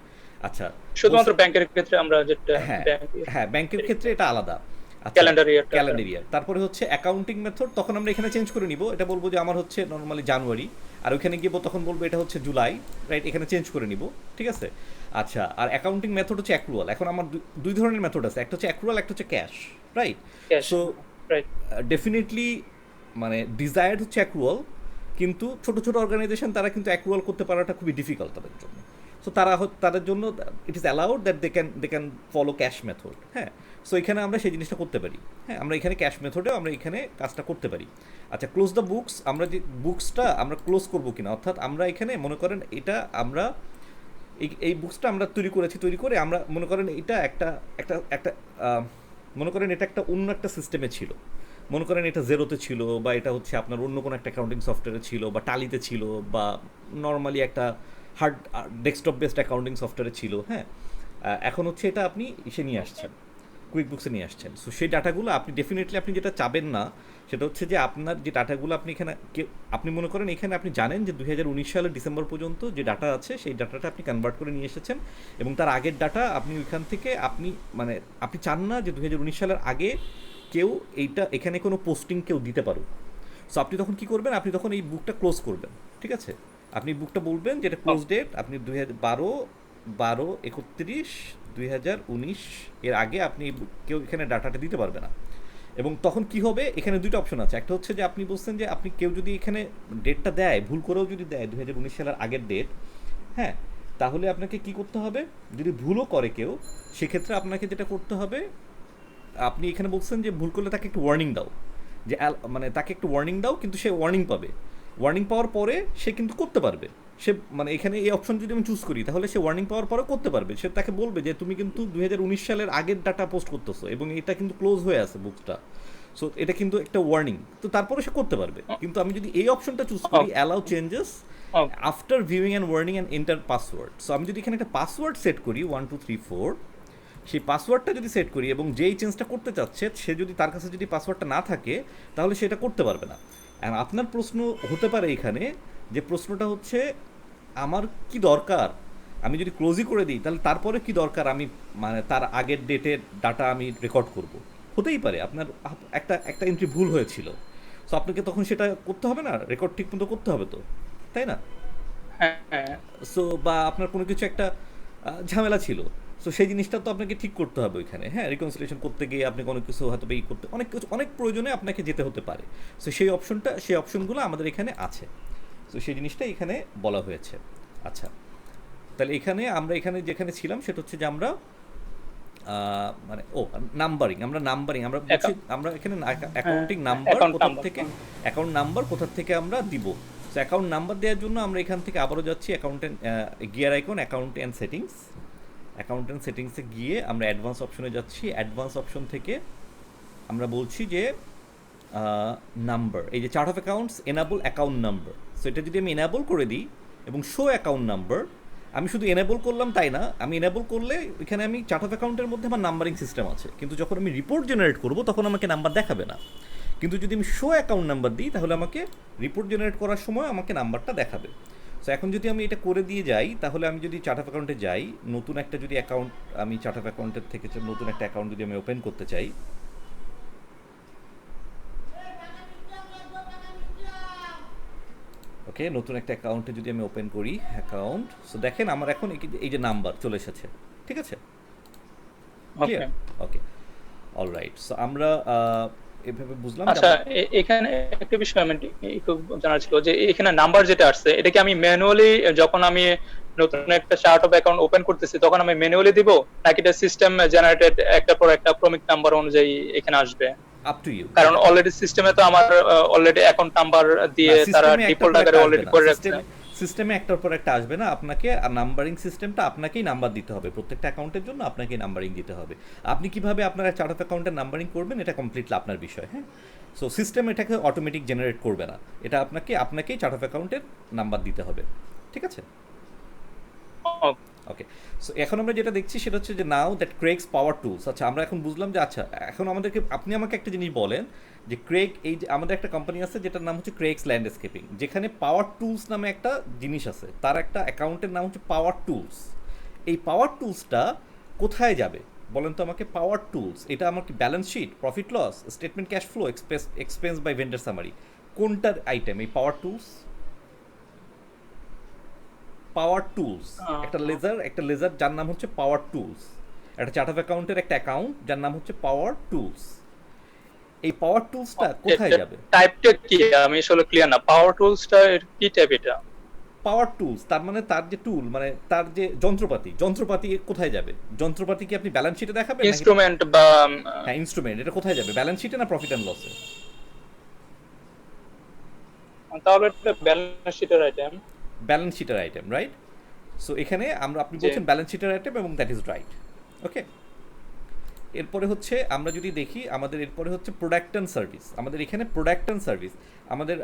আচ্ছা, শুধুমাত্র ব্যাংকের ক্ষেত্রে আমরা যেটা হ্যাঁ ব্যাংক হ্যাঁ, ব্যাংকের ক্ষেত্রে এটা আলাদা। আচ্ছা, ক্যালেন্ডার ইয়ারটা ক্যালেন্ডার ইয়ার। তারপরে হচ্ছে অ্যাকাউন্টিং মেথড, তখন আমরা এখানে চেঞ্জ করে নিব, এটা বলবো যে আমার হচ্ছে নর্মালি জানুয়ারি, আর ওইখানে গিয়ে তখন বলবো এটা হচ্ছে জুলাই, রাইট? এখানে চেঞ্জ করে নিব, ঠিক আছে? আচ্ছা, আর অ্যাকাউন্টিং মেথড হচ্ছে অ্যাক্রুয়াল। এখন আমার দুই ধরনের মেথড আছে, একটা হচ্ছে অ্যাক্রুয়াল, একটা হচ্ছে cash, right? Cash so right definitely মানে ডিজায়ার্ড হচ্ছে অ্যাক্রুয়াল, কিন্তু ছোট ছোট অর্গানাইজেশন তারা কিন্তু অ্যাক্রুয়াল করতে পারাটা খুবই ডিফিকাল্ট তাদের জন্য। সো তাদের জন্য it is allowed that they can follow cash method. হ্যাঁ, সো এখানে আমরা সেই জিনিসটা করতে পারি। হ্যাঁ, আমরা এখানে ক্যাশ মেথডেও আমরা এখানে কাজটা করতে পারি। আচ্ছা, ক্লোজ দ্য বুকস, আমরা যে বুকসটা আমরা ক্লোজ করবো কিনা, অর্থাৎ আমরা এখানে মনে করেন এটা আমরা এই বুকসটা আমরা তৈরি করে আমরা মনে করেন এটা একটা একটা একটা মনে করেন এটা একটা অন্য একটা সিস্টেমে ছিল, মনে করেন এটা জেরোতে ছিল, বা এটা হচ্ছে আপনার অন্য কোনো একটা অ্যাকাউন্টিং সফটওয়্যারে ছিল, বা টালিতে ছিল, বা নর্মালি একটা হার্ড ডেস্কটপ বেসড অ্যাকাউন্টিং সফটওয়্যারে ছিল। হ্যাঁ, এখন হচ্ছে এটা আপনি এসে নিয়ে আসছেন, কুইকবুকসে নিয়ে আসছেন। সো সেই ডাটাগুলো আপনি ডেফিনেটলি আপনি যেটা চাবেন না সেটা হচ্ছে যে আপনার যে ডাটাগুলো আপনি এখানে আপনি মনে করেন এখানে আপনি জানেন যে 2019 সালের ডিসেম্বর পর্যন্ত যে ডাটা আছে সেই ডাটাটা আপনি কনভার্ট করে নিয়ে এসেছেন এবং তার আগের ডাটা আপনি ওইখান থেকে আপনি মানে আপনি চান না যে 2019 সালের আগে কেউ এইটা এখানে কোনো পোস্টিং কেউ দিতে পারুক। সো আপনি তখন কী করবেন, আপনি তখন এই বুকটা ক্লোজ করবেন, ঠিক আছে? আপনি বুকটা বলবেন যে এটা ক্লোজ ডেট, আপনি 2012/31/2019 এর আগে আপনি কেউ এখানে ডাটাটা দিতে পারবে না। এবং তখন কি হবে, এখানে দুইটা অপশন আছে। একটা হচ্ছে যে আপনি বলছেন যে আপনি কেউ যদি এখানে ডেটটা দেয়, ভুল করেও যদি দেয় 2019 সালের আগের ডেট, হ্যাঁ, তাহলে আপনাকে কি করতে হবে, যদি ভুলও করে কেউ সেক্ষেত্রে আপনাকে যেটা করতে হবে, আপনি এখানে বলছেন যে ভুল করলে তাকে একটু ওয়ার্নিং দাও, যে মানে তাকে একটু ওয়ার্নিং দাও, কিন্তু সে ওয়ার্নিং পাবে। ওয়ার্নিং পাওয়ার পরে সে কিন্তু করতে পারবে, সে মানে এখানে এই অপশন যদি আমি চুজ করি তাহলে সে ওয়ার্নিং পাওয়ার পরে করতে পারবে। সে তাকে বলবে যে তুমি কিন্তু 2019 সালের আগের ডাটা পোস্ট করতেছো এবং এটা কিন্তু ক্লোজ হয়ে আছে বুকটা, সো এটা কিন্তু একটা ওয়ার্নিং, তো তারপরে সে করতে পারবে। কিন্তু আমি যদি এই অপশনটা চুজ করি, allow changes after viewing and warning and enter password, so আমি যদি এখানে একটা পাসওয়ার্ড সেট করি 1 2 3 4, সেই পাসওয়ার্ডটা যদি সেট করি এবং যেই চেঞ্জটা করতে চাচ্ছে সে যদি তার কাছে যদি পাসওয়ার্ডটা না থাকে তাহলে সেটা করতে পারবে না। আর আপনার প্রশ্ন হতে পারে এখানে, যে প্রশ্নটা হচ্ছে আমার কি দরকার, আমি যদি ক্লোজই করে দিই তাহলে তারপরে কি দরকার আমি মানে তার আগের ডেটের ডাটা আমি রেকর্ড করব? হতেই পারে আপনার একটা একটা এন্ট্রি ভুল হয়েছিল, সো আপনাকে তখন সেটা করতে হবে না, রেকর্ড ঠিক মতো করতে হবে তো, তাই না? হ্যাঁ, সো বা আপনার কোনো কিছু একটা ঝামেলা ছিল, সো সেই জিনিসটা তো আপনাকে ঠিক করতে হবে ওইখানে, হ্যাঁ, রিকনসিলিয়েশন করতে গিয়ে আপনি কোনো কিছু হয়তো এই করতে অনেক কিছু অনেক প্রয়োজনে আপনাকে যেতে হতে পারে। সো সেই অপশনগুলো আমাদের এখানে আছে, সো সেই জিনিসটা এখানে বলা হয়েছে। আচ্ছা, তাহলে আমরা এখানে যেখানে ছিলাম সেটা হচ্ছে যে আমরা মানে আমরা বলছি আমরা এখানে অ্যাকাউন্টিং নাম্বার কোথা থেকে আমরা দিব। সো অ্যাকাউন্ট নাম্বার দেওয়ার জন্য আমরা এখান থেকে আবারও যাচ্ছি গিয়ার আইকন অ্যাকাউন্ট অ্যান্ড সেটিংসে গিয়ে আমরা অ্যাডভান্স অপশনে যাচ্ছি। অ্যাডভান্স অপশন থেকে আমরা বলছি যে নাম্বার, এই যে chart of accounts enable account number, so এটা যদি আমি এনাবল করে দিই এবং শো অ্যাকাউন্ট নাম্বার, আমি শুধু এনেবল করলাম তাই না, আমি এনেবল করলে এখানে আমি চার্ট অফ অ্যাকাউন্টের মধ্যে আমার নাম্বারিং সিস্টেম আছে, কিন্তু যখন আমি রিপোর্ট জেনারেট করব তখন আমাকে নাম্বার দেখাবে না। কিন্তু যদি আমি শো অ্যাকাউন্ট নাম্বার দিই তাহলে আমাকে রিপোর্ট জেনারেট করার সময় আমাকে নাম্বারটা দেখাবে। সো এখন যদি আমি এটা করে দিয়ে যাই, তাহলে আমি যদি চার্ট অফ অ্যাকাউন্টে যাই, নতুন একটা যদি অ্যাকাউন্ট আমি চার্ট অফ অ্যাকাউন্টের থেকে নতুন একটা অ্যাকাউন্ট যদি আমি ওপেন করতে চাই, ওকে, নতুন একটা অ্যাকাউন্টে যদি আমি ওপেন করি অ্যাকাউন্ট, সো দেখেন আমার এখন এই যে নাম্বার চলে এসেছে, ঠিক আছে, ক্লিয়ার? ওকে, অলরাইট। সো আমরা এভাবে বুঝলাম। আচ্ছা, এখানে একটা বিষয় আমি একটু জানার ছিল যে এখানে নাম্বার যেটা আসছে এটা কি আমি ম্যানুয়ালি যখন আমি নতুন একটা চার্ট অফ অ্যাকাউন্ট ওপেন করতেছি তখন আমি ম্যানুয়ালি দিব, নাকি এটা সিস্টেম জেনারেটেড একটা পর একটা ক্রমিক নাম্বার অনুযায়ী এখানে আসবে? আপ টু ইউ, কারণ অলরেডি সিস্টেমে তো আমার অলরেডি অ্যাকাউন্ট নাম্বার দিয়ে তারা ডিফল্ট আকারে অলরেডি করে রাখছে। সিস্টেমে একটার পর একটা আসবে না, আপনাকে নাম্বারিং সিস্টেমটা আপনাকেই নাম্বার দিতে হবে, প্রত্যেকটা অ্যাকাউন্টের জন্য আপনাকেই নাম্বারিং দিতে হবে। আপনি কিভাবে আপনার চার্ট অফ অ্যাকাউন্টের নাম্বারিং করবেন এটা কমপ্লিটলি আপনার বিষয়, হ্যাঁ। সো সিস্টেম এটাকে অটোমেটিক জেনারেট করবে না, এটা আপনাকেই চার্ট অফ অ্যাকাউন্টের নাম্বার দিতে হবে, ঠিক আছে? ওকে, সো এখন আমরা যেটা দেখছি সেটা হচ্ছে যে নাও দ্যাট ক্রেগস পাওয়ার টুলস। আচ্ছা, আমরা এখন বুঝলাম যে আচ্ছা এখন আপনি আমাকে একটা জিনিস বলেন যে ক্রেগ, এই যে আমাদের একটা কোম্পানি আছে যেটার নাম হচ্ছে ক্রেগস ল্যান্ডস্কেপিং, যেখানে পাওয়ার টুলস নামে একটা জিনিস আছে, তার একটা অ্যাকাউন্টের নাম হচ্ছে পাওয়ার টুলস। এই পাওয়ার টুলসটা কোথায় যাবে বলেন তো আমাকে? পাওয়ার টুলস এটা আমার কি balance sheet, profit loss statement, cash flow, expense by vendor summary, কোনটার আইটেম এই পাওয়ার টুলস? পাওয়ার টুলস একটা লেজার যার নাম হচ্ছে পাওয়ার টুলস, একটা চার্ট অফ অ্যাকাউন্টের একটা অ্যাকাউন্ট যার নাম হচ্ছে পাওয়ার টুলস। এই পাওয়ার টুলসটা কোথায় যাবে? টাইপটা কি আমি আসলে ক্লিয়ার না, পাওয়ার টুলসটা কি টাইপ? এটা পাওয়ার টুলস তার মানে তার যে টুল, মানে তার যে যন্ত্রপাতি কোথায় যাবে? যন্ত্রপাতি কি আপনি ব্যালেন্স শিটে দেখাবেন? ইনস্ট্রুমেন্ট বা হ্যাঁ, ইনস্ট্রুমেন্ট, এটা কোথায় যাবে? ব্যালেন্স শিটে না প্রফিট এন্ড লসে? তাহলে এটা ব্যালেন্স শিটের আইটেম, রাইট? সো এখানে আপনি বলছেন ব্যালেন্স শিটের আইটেম এবং দ্যাট ইজ রাইট, ওকে। এরপরে হচ্ছে আমরা যদি দেখি আমাদের এরপরে হচ্ছে প্রোডাক্ট অ্যান্ড সার্ভিস। আমাদের এখানে প্রোডাক্ট অ্যান্ড সার্ভিস আমাদের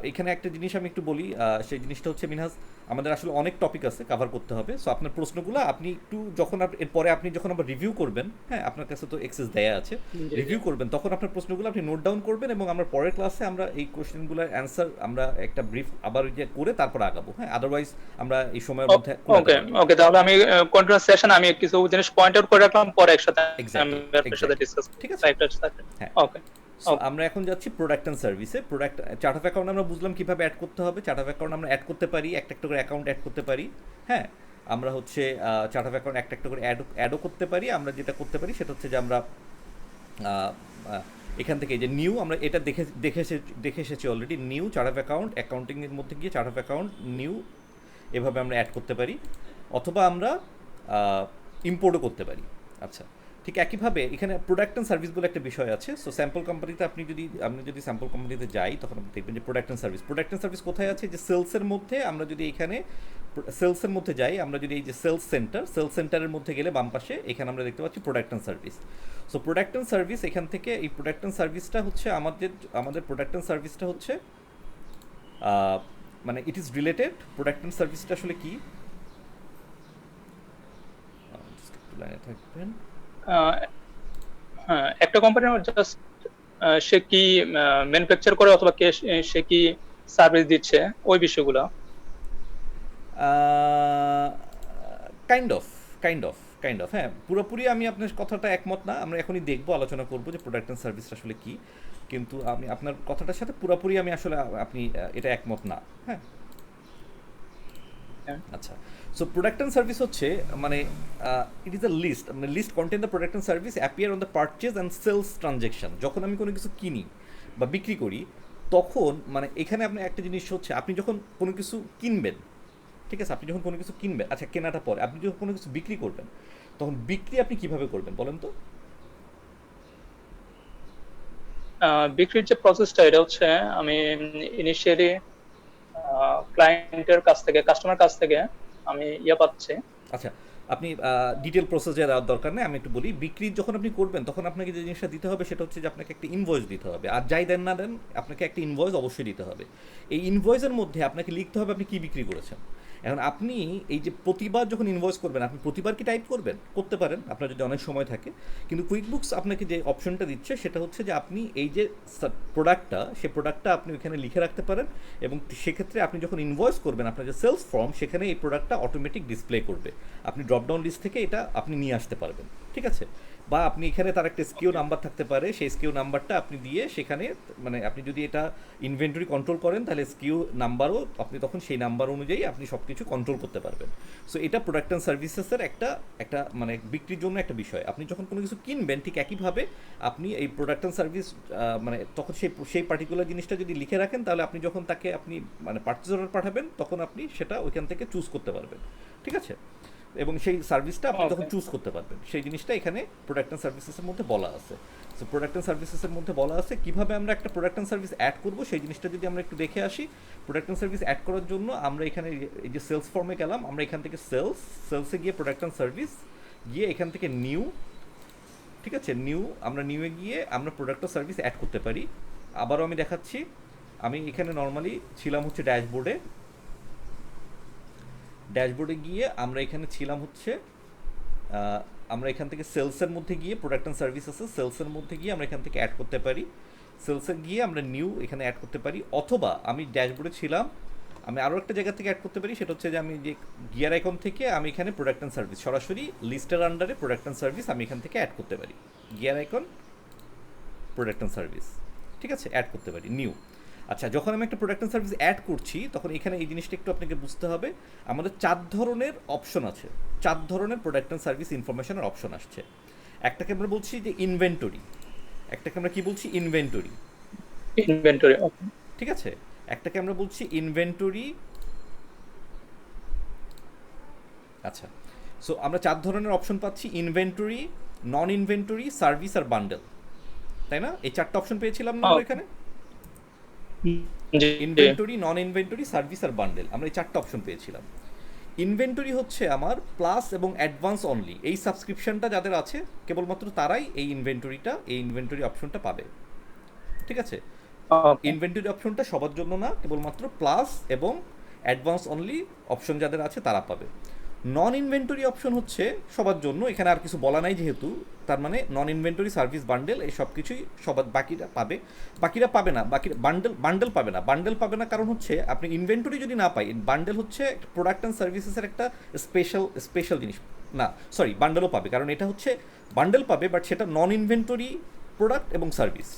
এখানে একটা জিনিস আমি একটু বলি, সেই জিনিসটা হচ্ছে মিনহাজ আমাদের আসলে অনেক টপিক আছে কভার করতে হবে। সো আপনার প্রশ্নগুলো আপনি একটু যখন এরপরে আপনি যখন আবার রিভিউ করবেন, হ্যাঁ আপনার কাছে তো এক্সেস দেয়া আছে, জি জি। রিভিউ করবেন তখন আপনার প্রশ্নগুলো আপনি নোট ডাউন করবেন এবং আমরা পরের ক্লাসে আমরা এই কোশ্চেনগুলোর অ্যান্সার আমরা একটা ব্রিফ আবার যে করে তারপর আগাবো। হ্যাঁ আদারওয়াইজ আমরা এই সময়ের মধ্যে করে ওকে আগাবো। ওকে, তাহলে আমি কন্টিনিউয়াস সেশন আমি কিছু জিনিস পয়েন্ট আউট করে রাখলাম, পরে একসাথে আমি এক্স্যাক্টলি আপনার সাথে এক্স্যাক্টলি ডিসকাস ঠিক আছে। সাইটটার সাথে। হ্যাঁ, ওকে সো ওকে। আমরা এখন যাচ্ছি প্রোডাক্ট অ্যান্ড সার্ভিসে। চার্ট অফ অ্যাকাউন্ট আমরা বুঝলাম কীভাবে অ্যাড করতে হবে। চার্ট অফ অ্যাকাউন্ট আমরা অ্যাড করতে পারি, একটা একটা করে অ্যাকাউন্ট অ্যাড করতে পারি। হ্যাঁ আমরা হচ্ছে চার্ট অফ অ্যাকাউন্ট একটা একটা করে অ্যাডও করতে পারি। আমরা যেটা করতে পারি সেটা হচ্ছে যে আমরা আহ, আহ, এখান থেকে যে নিউ আমরা এটা দেখে এসেছি already. New chart of account, অ্যাকাউন্টিংয়ের মধ্যে গিয়ে চার্ট অফ অ্যাকাউন্ট নিউ এভাবে আমরা অ্যাড করতে পারি, অথবা আমরা ইম্পোর্টও করতে পারি। আচ্ছা, ঠিক একইভাবে এখানে প্রোডাক্ট অ্যান্ড সার্ভিস বলে একটা বিষয় আছে। সো স্যাম্পল কোম্পানিতে আপনি যদি স্যাম্পল কোম্পানিতে যাই তখন আপনি দেখবেন যে প্রোডাক্ট অ্যান্ড সার্ভিস কোথায় আছে, যে সেলসের মধ্যে। আমরা যদি এখানে সেলসের মধ্যে যাই, আমরা যদি এই যে সেলস সেন্টারের মধ্যে গেলে বাম পাশে এখানে আমরা দেখতে পাচ্ছি product and service. So product and service এখান থেকে এই প্রোডাক্ট অ্যান্ড সার্ভিসটা হচ্ছে আমাদের প্রোডাক্ট অ্যান্ড সার্ভিসটা হচ্ছে মানে it is related. Product and সার্ভিসটা আসলে কি, লাইনে থাকবেন। হ্যাঁ, একটা কোম্পানির জাস্ট সে কি ম্যানুফ্যাকচার করে অথবা সে কি সার্ভিস দিচ্ছে, ওই বিষয়গুলো। কাইন্ড অফ কাইন্ড অফ হ্যাঁ, পুরোপুরি আমি আপনার কথাটা একমত না। আমরা এখনই দেখবো, আলোচনা করবো যে প্রোডাক্ট অ্যান্ড সার্ভিস আসলে কি, কিন্তু আমি আপনার কথাটার সাথে পুরোপুরি আমি আসলে আপনি এটা একমত না। হ্যাঁ আচ্ছা, সো প্রোডাক্ট অ্যান্ড সার্ভিস হচ্ছে মানে ইট ইজ আ লিস্ট, মানে list contain the product and service appear on the purchase and sales transaction. যখন আমি কোনো কিছু কিনি বা বিক্রি করি তখন মানে এখানে আপনি একটা জিনিস হচ্ছে আপনি যখন কোনো কিছু কিনবেন, ঠিক আছে, আপনি যখন কোনো কিছু কিনবেন, আচ্ছা কেনাটা পরে, আপনি যখন কোনো কিছু বিক্রি করবেন তখন বিক্রি আপনি কিভাবে করবেন বলেন তো? বিক্রির যে প্রসেসটা, এটা হচ্ছে আমি ইনিশিয়ালি ক্লায়েন্টের কাছ থেকে, কাস্টমার কাছ থেকে আমি পাচ্ছি। আচ্ছা, আপনি ডিটেল প্রসেসে যাওয়ার দরকার নেই, আমি একটু বলি। বিক্রি যখন আপনি করবেন তখন আপনাকে যে জিনিসটা দিতে হবে সেটা হচ্ছে যে আপনাকে একটা ইনভয়েস দিতে হবে। আর যাই দেন না দেন আপনাকে একটা ইনভয়েস অবশ্যই দিতে হবে। এই ইনভয়েসের মধ্যে আপনাকে লিখতে হবে আপনি কী বিক্রি করেছেন। এখন আপনি এই যে প্রতিবার যখন ইনভয়েস করবেন, আপনি প্রতিবার কি টাইপ করবেন? করতে পারেন আপনার যদি অনেক সময় থাকে, কিন্তু কুইকবুকস আপনাকে যে অপশনটা দিচ্ছে সেটা হচ্ছে যে আপনি এই যে প্রোডাক্টটা আপনি ওইখানে লিখে রাখতে পারেন, এবং সেক্ষেত্রে আপনি যখন ইনভয়েস করবেন আপনার যে সেলস ফর্ম, সেখানে এই প্রোডাক্টটা অটোমেটিক ডিসপ্লে করবে। আপনি ড্রপডাউন লিস্ট থেকে এটা আপনি নিয়ে আসতে পারবেন, ঠিক আছে। বা আপনি এখানে তার একটা স্কিউ নাম্বার থাকতে পারে, সেই স্কিউ নাম্বারটা আপনি দিয়ে সেখানে, মানে আপনি যদি এটা ইনভেন্টরি কন্ট্রোল করেন তাহলে স্কিউ নাম্বারও আপনি তখন সেই নাম্বার অনুযায়ী আপনি সব কিছু কন্ট্রোল করতে পারবেন। সো এটা প্রোডাক্ট অ্যান্ড সার্ভিসেসের একটা মানে বিক্রির জন্য একটা বিষয়। আপনি যখন কোনো কিছু কিনবেন ঠিক একইভাবে আপনি এই প্রোডাক্ট অ্যান্ড সার্ভিস মানে তখন সেই পার্টিকুলার জিনিসটা যদি লিখে রাখেন তাহলে আপনি যখন তাকে আপনি মানে পারচেজ অর্ডার পাঠাবেন তখন আপনি সেটা ওইখান থেকে চুজ করতে পারবেন, ঠিক আছে। এবং সেই সার্ভিসটা আপনি তখন চুজ করতে পারবেন। সেই জিনিসটা এখানে প্রোডাক্ট অ্যান্ড সার্ভিসেসের মধ্যে বলা আছে। সো প্রোডাক্ট অ্যান্ড সার্ভিসেসের মধ্যে বলা আছে কীভাবে আমরা একটা প্রোডাক্ট অ্যান্ড সার্ভিস অ্যাড করবো, সেই জিনিসটা যদি আমরা একটু দেখে আসি। প্রোডাক্ট অ্যান্ড সার্ভিস অ্যাড করার জন্য আমরা এখানে এই যে সেলস ফর্মে গেলাম, আমরা এখান থেকে সেলসে গিয়ে প্রোডাক্ট অ্যান্ড সার্ভিস গিয়ে এখান থেকে নিউ, ঠিক আছে, আমরা নিউয়ে গিয়ে আমরা প্রোডাক্ট অ্যান্ড সার্ভিস অ্যাড করতে পারি। আবারও আমি দেখাচ্ছি, আমি এখানে নর্মালি ছিলাম হচ্ছে ড্যাশবোর্ডে গিয়ে আমরা এখানে ছিলাম হচ্ছে আমরা এখান থেকে সেলসের মধ্যে গিয়ে প্রোডাক্ট অ্যান্ড সার্ভিস আছে, সেলসের মধ্যে গিয়ে আমরা এখান থেকে অ্যাড করতে পারি। সেলসে গিয়ে আমরা নিউ এখানে অ্যাড করতে পারি, অথবা আমি ড্যাশবোর্ডে ছিলাম, আমি আরও একটা জায়গা থেকে অ্যাড করতে পারি। সেটা হচ্ছে যে আমি যে গিয়ার আইকন থেকে আমি এখানে প্রোডাক্ট অ্যান্ড সার্ভিস সরাসরি লিস্টের আন্ডারে প্রোডাক্ট অ্যান্ড সার্ভিস আমি এখান থেকে অ্যাড করতে পারি। Gear icon product and service, ঠিক আছে, অ্যাড করতে পারি নিউ। আচ্ছা, যখন আমি একটা প্রোডাক্ট অ্যান্ড সার্ভিস অ্যাড করছি তখন এখানে এই জিনিসটা একটু আপনাকে বুঝতে হবে। আমাদের 4 ধরনের অপশন আছে, 4 ধরনের প্রোডাক্ট অ্যান্ড সার্ভিস ইনফরমেশনের অপশন আসছে। একটাকে আমরা বলছি যে ইনভেন্টরি, একটাকে আমরা কি বলছি ইনভেন্টরি, ঠিক আছে, একটাকে আমরা বলছি ইনভেন্টরি। আচ্ছা, সো আমরা 4 ধরনের অপশন পাচ্ছি, ইনভেন্টরি, নন ইনভেন্টরি, সার্ভিস আর বান্ডেল, তাই না? এই 4টা অপশন পেয়েছিলাম না আমরা এখানে, ইনভেন্টরি, নন ইনভেন্টরি, সার্ভিস আর বান্ডেল, আমরা এই 4টা অপশন পেয়েছিলাম। ইনভেন্টরি হচ্ছে আমার প্লাস এবং অ্যাডভান্স অনলি, এই সাবস্ক্রিপশনটা যাদের আছে কেবলমাত্র তারাই এই ইনভেন্টরি অপশনটা পাবে। ঠিক আছে? ওকে। ইনভেন্টরি অপশনটা সবার জন্য না, কেবলমাত্র প্লাস এবং অ্যাডভান্স অনলি অপশন যাদের আছে তারা পাবে। নন ইনভেন্টরি অপশন হচ্ছে সবার জন্য, এখানে আর কিছু বলা নাই যেহেতু, তার মানে নন ইনভেন্টরি সার্ভিস বান্ডেল এই সব কিছুই সবার বাকিরা পাবে। বাকিরা পাবে না, বাকি বান্ডেল বান্ডেল পাবে না। বান্ডেল পাবে না কারণ হচ্ছে আপনি ইনভেন্টরি যদি না পাই, বান্ডেল হচ্ছে প্রোডাক্ট অ্যান্ড সার্ভিসেসের একটা স্পেশাল জিনিস। না, সরি, বান্ডেলও পাবে, কারণ এটা হচ্ছে বান্ডেল পাবে, বাট সেটা নন ইনভেন্টরি প্রোডাক্ট এবং সার্ভিস,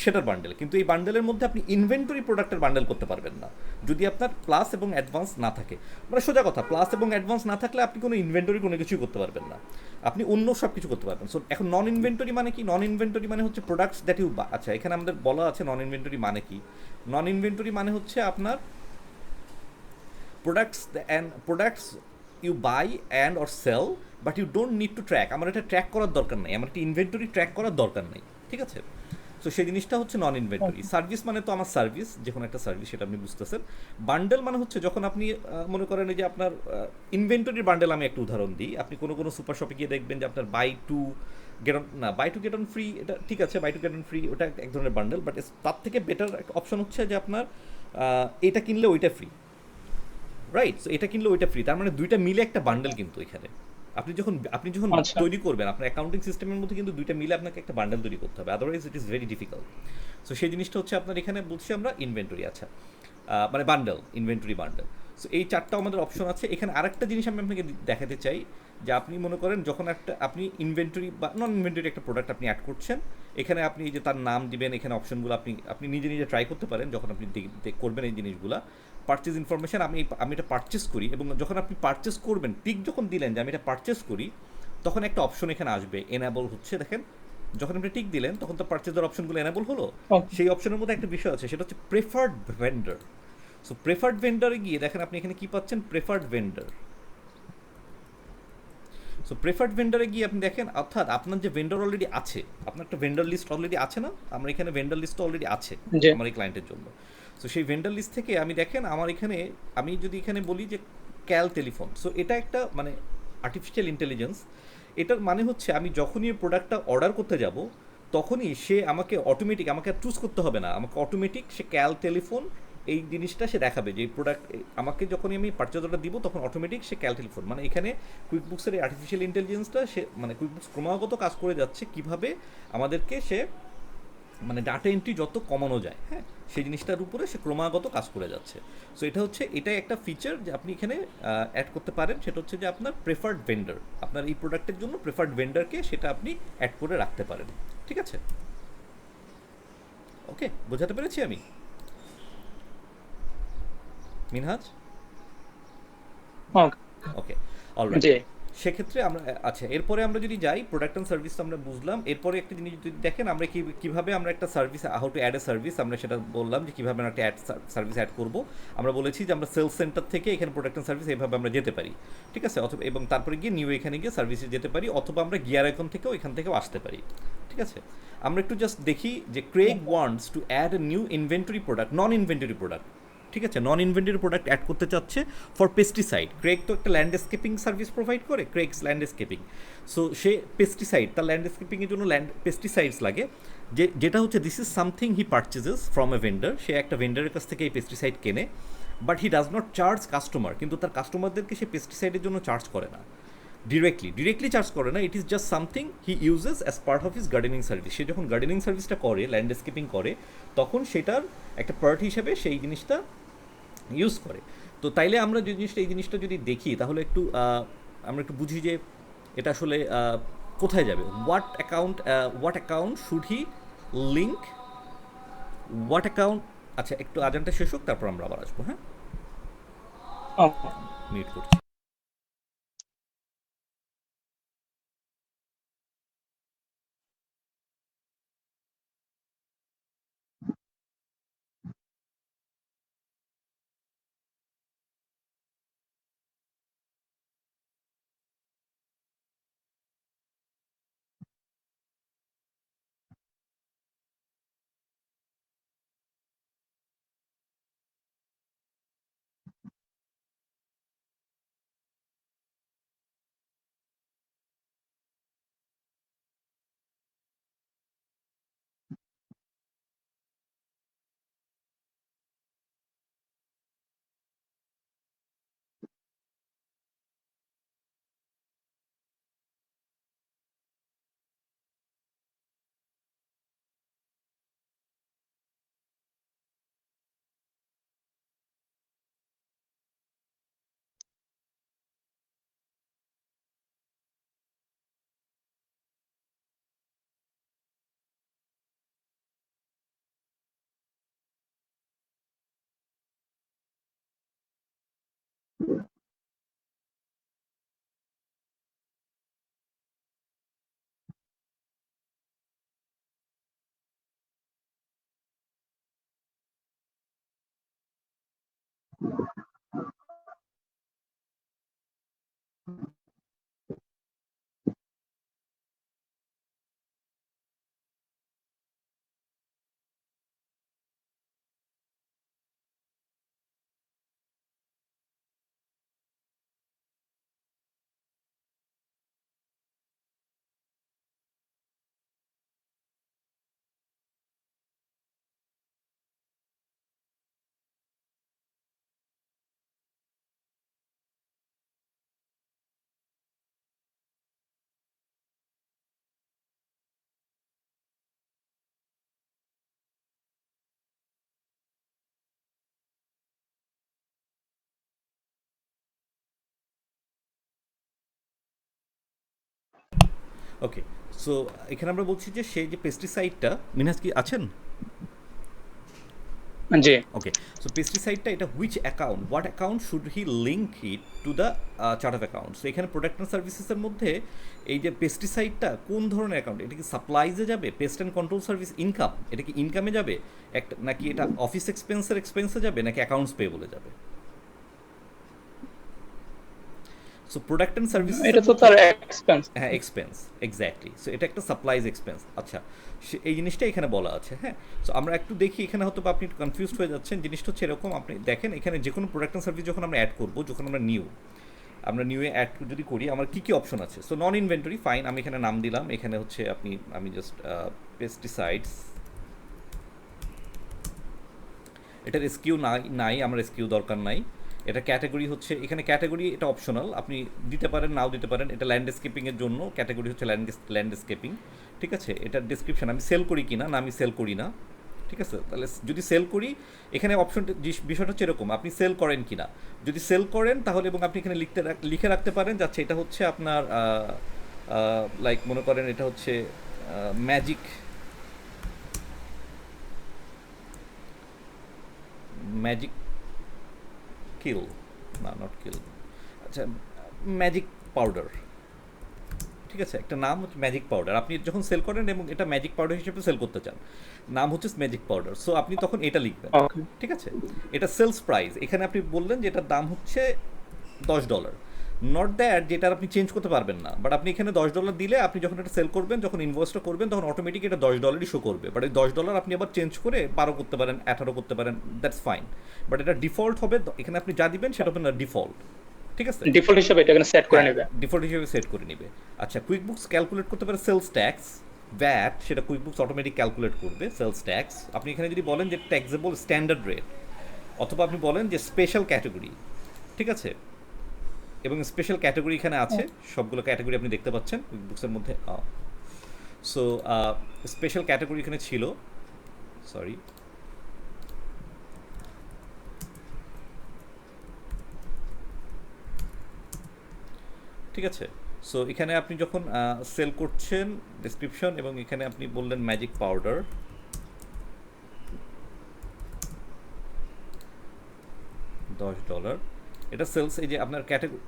সেটার বান্ডেল। কিন্তু এই বান্ডেলের মধ্যে আপনি ইনভেন্টরি প্রোডাক্টের বান্ডেল করতে পারবেন না যদি আপনার প্লাস এবং অ্যাডভান্স না থাকে। মানে সোজা কথা, প্লাস এবং অ্যাডভান্স না থাকলে আপনি কোনো ইনভেন্টরি কোনো কিছুই করতে পারবেন না, আপনি অন্য সব কিছু করতে পারবেন। সো এখন নন ইনভেন্টরি মানে কি? নন ইনভেন্টরি মানে হচ্ছে প্রোডাক্টস দ্যাট ইউ, আচ্ছা এখানে আমাদের বলা আছে নন ইনভেন্টরি মানে কি। নন ইনভেন্টরি মানে হচ্ছে আপনার products you buy and or sell, but you don't need to track. আমার এটা ট্র্যাক করার দরকার নেই, আমার একটা ইনভেন্টরি ট্র্যাক করার দরকার নেই। ঠিক আছে? সো সেই জিনিসটা হচ্ছে নন ইনভেন্টরি। সার্ভিস মানে তো আমার সার্ভিস, যে কোনো একটা সার্ভিস, সেটা আপনি বুঝতেছেন। বান্ডেল মানে হচ্ছে যখন আপনি মনে করেন এই যে আপনার ইনভেন্টরির বান্ডেল, আমি একটা উদাহরণ দিই, আপনি কোনো সুপার শপে গিয়ে দেখবেন যে আপনার buy two get one free, এটা ঠিক আছে, buy two get one free ওটা এক ধরনের বান্ডেল, বাট তার থেকে বেটার অপশন হচ্ছে যে আপনার এটা কিনলে ওইটা ফ্রি। রাইট? সো এটা কিনলে ওইটা ফ্রি, তার মানে দুইটা মিলে একটা বান্ডেল কিন্তু এখানে। আপনি যখন আচ্ছা। তৈরি করবেন আপনার অ্যাকাউন্টিং সিস্টেমের মধ্যে, কিন্তু দুইটা মিলে আপনাকে একটা বান্ডেল তৈরি করতে হবে, otherwise it is very difficult. So সেই জিনিসটা হচ্ছে আপনার এখানে বলছি আমরা ইনভেন্টরি। আচ্ছা, মানে বান্ডেল, ইনভেন্টরি বান্ডেল। সো এই চারটা আমাদের অপশন আছে। এখানে আরেকটা জিনিস আমি আপনাকে দেখাতে চাই, যে আপনি মনে করেন যখন আপনি ইনভেন্টরি বা নন ইনভেন্টরি একটা প্রোডাক্ট আপনি অ্যাড করছেন, এখানে আপনি এই যে তার নাম দিবেন, এখানে অপশনগুলো আপনি নিজে নিজে ট্রাই করতে পারেন যখন আপনি করবেন এই জিনিসগুলো। পারচেজ ইনফরমেশন, আমি এটা পারচেস করি, এবং যখন আপনি পারচেস করবেন, টিক যখন দিলেন যে আমি এটা পারচেস করি, তখন একটা অপশন এখানে আসবে, এনেবল হচ্ছে, দেখেন। যখন আপনি টিক দিলেন তখন তো পারচেজের অপশনগুলো এনেবল হলো। ওকে। সেই অপশনের মধ্যে একটা বিষয় আছে, সেটা হচ্ছে প্রেফার্ড ভেন্ডর। সো প্রেফার্ড ভেন্ডারে গিয়ে দেখেন আপনি এখানে কি পাচ্ছেন, প্রেফার্ড ভেন্ডর। সো প্রেফার্ড ভেন্ডারে গিয়ে আপনি দেখেন, অর্থাৎ আপনার যে ভেন্ডর অলরেডি আছে, আপনার একটা ভেন্ডর লিস্ট অলরেডি আছে না, আমার এখানে ভেন্ডর লিস্ট অলরেডি আছে জি। আমার এই ক্লায়েন্টের জন্য। সো সেই ভেন্ডর লিস্ট থেকে আমি দেখেন আমার এখানে, আমি যদি এখানে বলি যে ক্যাল টেলিফোন, সো এটা একটা মানে আর্টিফিশিয়াল ইন্টেলিজেন্স। এটার মানে হচ্ছে আমি যখনই এই প্রোডাক্টটা অর্ডার করতে যাব, তখনই সে আমাকে চুজ করতে হবে না, আমাকে অটোমেটিক সে ক্যাল টেলিফোন এই জিনিসটা সে দেখাবে, যে এই প্রোডাক্ট আমাকে যখনই আমি পারচেজ অর্ডার দিব, তখন অটোমেটিক সে ক্যাল টেলিফোন, মানে এখানে কুইকবুক্সের এই আর্টিফিশিয়াল ইন্টেলিজেন্সটা সে, মানে কুইকবুক্স ক্রমাগত কাজ করে যাচ্ছে কিভাবে আমাদেরকে সে, মানে ডাটা এন্ট্রি যত কমানো যায়, হ্যাঁ, সেই জিনিসটার উপরে সে ক্রমাগত কাজ করে যাচ্ছে। সো এটাই একটা ফিচার যে আপনি এখানে অ্যাড করতে পারেন, সেটা হচ্ছে যে আপনার প্রেফার্ড ভেন্ডর, আপনার এই প্রোডাক্টের জন্য প্রেফার্ড ভেন্ডরকে সেটা আপনি অ্যাড করে রাখতে পারেন। ঠিক আছে? ওকে, বোঝাতে পেরেছি আমি, মিনহাজ? ওকে। ওকে, অলরাইট। জি। সেক্ষেত্রে আমরা, আচ্ছা এরপরে আমরা যদি যাই, প্রোডাক্ট অ্যান্ড সার্ভিস আমরা বুঝলাম। এরপরে একটা জিনিস যদি দেখেন, আমরা কীভাবে আমরা একটা service, how to add a service, আমরা সেটা বললাম যে কীভাবে আমরা একটা সার্ভিস অ্যাড করবো। আমরা বলেছি যে আমরা সেলস সেন্টার থেকে এখানে প্রোডাক্ট অ্যান্ড সার্ভিস এইভাবে আমরা যেতে পারি। ঠিক আছে? অথবা এবং তারপরে গিয়ে এখানে গিয়ে সার্ভিসে যেতে পারি, অথবা আমরা গিয়ার এখান থেকেও আসতে পারি। ঠিক আছে? আমরা একটু জাস্ট দেখি যে Craig wants to add a new inventory product, non inventory product. ঠিক আছে? নন ইনভেন্টরি প্রোডাক্ট অ্যাড করতে চাচ্ছে ফর পেস্টিসাইড। ক্রেগ তো একটা ল্যান্ডস্কেপিং সার্ভিস প্রোভাইড করে, ক্রেগস ল্যান্ডস্কেপিং। সো সে পেস্টিসাইড, তার ল্যান্ডস্কেপিংয়ের জন্য পেস্টিসাইডস লাগে, যেটা হচ্ছে this is something he purchases from a vendor. সে একটা ভেন্ডারের কাছ থেকে এই পেস্টিসাইড কেনে, but he does not charge customer, কিন্তু তার কাস্টমারদেরকে সে পেস্টিসাইডের জন্য চার্জ করে না, ডিরেক্টলি চার্জ করে না। It is just something he uses as part of his gardening service. সে যখন গার্ডেনিং সার্ভিসটা করে, ল্যান্ডস্কেপিং করে, তখন সেটার একটা পার্ট হিসেবে সেই জিনিসটা ইউজ করে। তো তাইলে আমরা এই জিনিসটা যদি দেখি, তাহলে একটু আমরা একটু বুঝি যে এটা আসলে কোথায় যাবে। What account should he link, what account. আচ্ছা, একটু আজানটা শেষ হোক, তারপর আমরা আবার আসবো। হ্যাঁ, ওকে। মিউট করছি। ওকে, সো এখানে আমরা বলছি যে সেই যে পেস্টিসাইডটা, মিনহাজ কি আছেন? জি। ওকে, সো পেস্টিসাইডটা এটা which account, what account should he link it to the chart of account. So এখানে প্রোডাক্ট অ্যান্ড সার্ভিসেসের মধ্যে এই যে পেস্টিসাইডটা কোন ধরনের অ্যাকাউন্ট, এটা কি সাপ্লাইজে যাবে, pest and control service income, এটা কি ইনকামে যাবে একটা, নাকি এটা অফিস এক্সপেন্সে যাবে, নাকি অ্যাকাউন্টস পেয়েবলে যাবে? সো প্রোডাক্ট অ্যান্ড সার্ভিসেস এটা তো তার এক্সপেন্স। হ্যাঁ, এক্সপেন্স, এক্স্যাক্টলি। সো এটা একটা সাপ্লাইজ এক্সপেন্স। আচ্ছা, এই জিনিসটা এখানে বলা আছে। হ্যাঁ, সো আমরা একটু দেখি, এখানে হয়তো বা আপনি কনফিউজড হয়ে যাচ্ছেন। জিনিসটা হচ্ছে এরকম, আপনি দেখেন এখানে যে কোনো প্রোডাক্ট অ্যান্ড সার্ভিস যখন আমরা অ্যাড করবো, যখন আমরা নিউয়ে অ্যাড যদি করি, আমার কী কী অপশন আছে। সো নন ইনভেন্টরি, ফাইন, আমি এখানে নাম দিলাম। এখানে হচ্ছে আমি জাস্ট পেস্টিসাইডস, এটার এসকিউ নাই, আমার এসকিউ দরকার নাই। এটা ক্যাটাগরি হচ্ছে, এখানে ক্যাটাগরি এটা অপশনাল, আপনি দিতে পারেন নাও দিতে পারেন। এটা ল্যান্ডস্কেপিংয়ের জন্য ক্যাটাগরি হচ্ছে ল্যান্ডস্কেপিং, ঠিক আছে। এটার ডিসক্রিপশন, আমি সেল করি কিনা, না আমি সেল করি না, ঠিক আছে। তাহলে যদি সেল করি, এখানে অপশনটা বিষয়টা হচ্ছে এরকম, আপনি সেল করেন কিনা। যদি সেল করেন তাহলে, এবং আপনি এখানে লিখে রাখতে পারেন যাচ্ছে এটা হচ্ছে আপনার লাইক মনে করেন এটা হচ্ছে ম্যাজিক ম্যাজিক কিল, না নট কিল, আচ্ছা, ম্যাজিক পাউডার, ঠিক আছে। একটা নাম হচ্ছে ম্যাজিক পাউডার, আপনি যখন সেল করেন এবং এটা ম্যাজিক পাউডার হিসেবে সেল করতে চান, নাম হচ্ছে ম্যাজিক পাউডার। সো আপনি তখন এটা লিখবেন, ওকে। ঠিক আছে। এটা সেলস প্রাইস, এখানে আপনি বললেন যে এটার দাম হচ্ছে $10, নট দ্যাট যেটা আপনি চেঞ্জ করতে পারবেন না, বাট আপনি এখানে $10 দিলে, আপনি যখন এটা সেল করবেন, যখন ইনভয়েসটা করবেন, তখন অটোমেটিক এটা $10 শো করবে। বাট এই $10 আপনি আবার চেঞ্জ করে 12 করতে পারেন, 18 করতে পারেন, দ্যাটস ফাইন। বাট এটা ডিফল্ট হবে, এখানে আপনি যা দিবেন সেটা হবে না ডিফল্ট, ঠিক আছে। ডিফল্ট হিসেবে এটা এখানে সেট করে হ্যাঁ, নেবে। ডিফল্ট হিসেবে সেট করে নিবে। আচ্ছা, কুইকবুকস ক্যালকুলেট করতে পারে সেলস ট্যাক্স, ভ্যাট, সেটা কুইকবুকস অটোমেটিক ক্যালকুলেট করবে সেলস ট্যাক্স। আপনি এখানে যদি বলেন যে ট্যাক্সেবল স্ট্যান্ডার্ড রেট, অথবা আপনি বলেন যে স্পেশাল ক্যাটাগরি, ঠিক আছে। এবং স্পেশাল ক্যাটাগরি এখানে আছে, সবগুলো ক্যাটাগরি আপনি দেখতে পাচ্ছেন কুইকবুকসের মধ্যে। সো স্পেশাল ক্যাটাগরি এখানে ছিল, সরি, ঠিক আছে। সো এখানে আপনি যখন সেল করছেন, ডেসক্রিপশন, এবং এখানে আপনি বললেন ম্যাজিক পাউডার, $10, এটা সেলস, এই যে আপনার ক্যাটাগরি।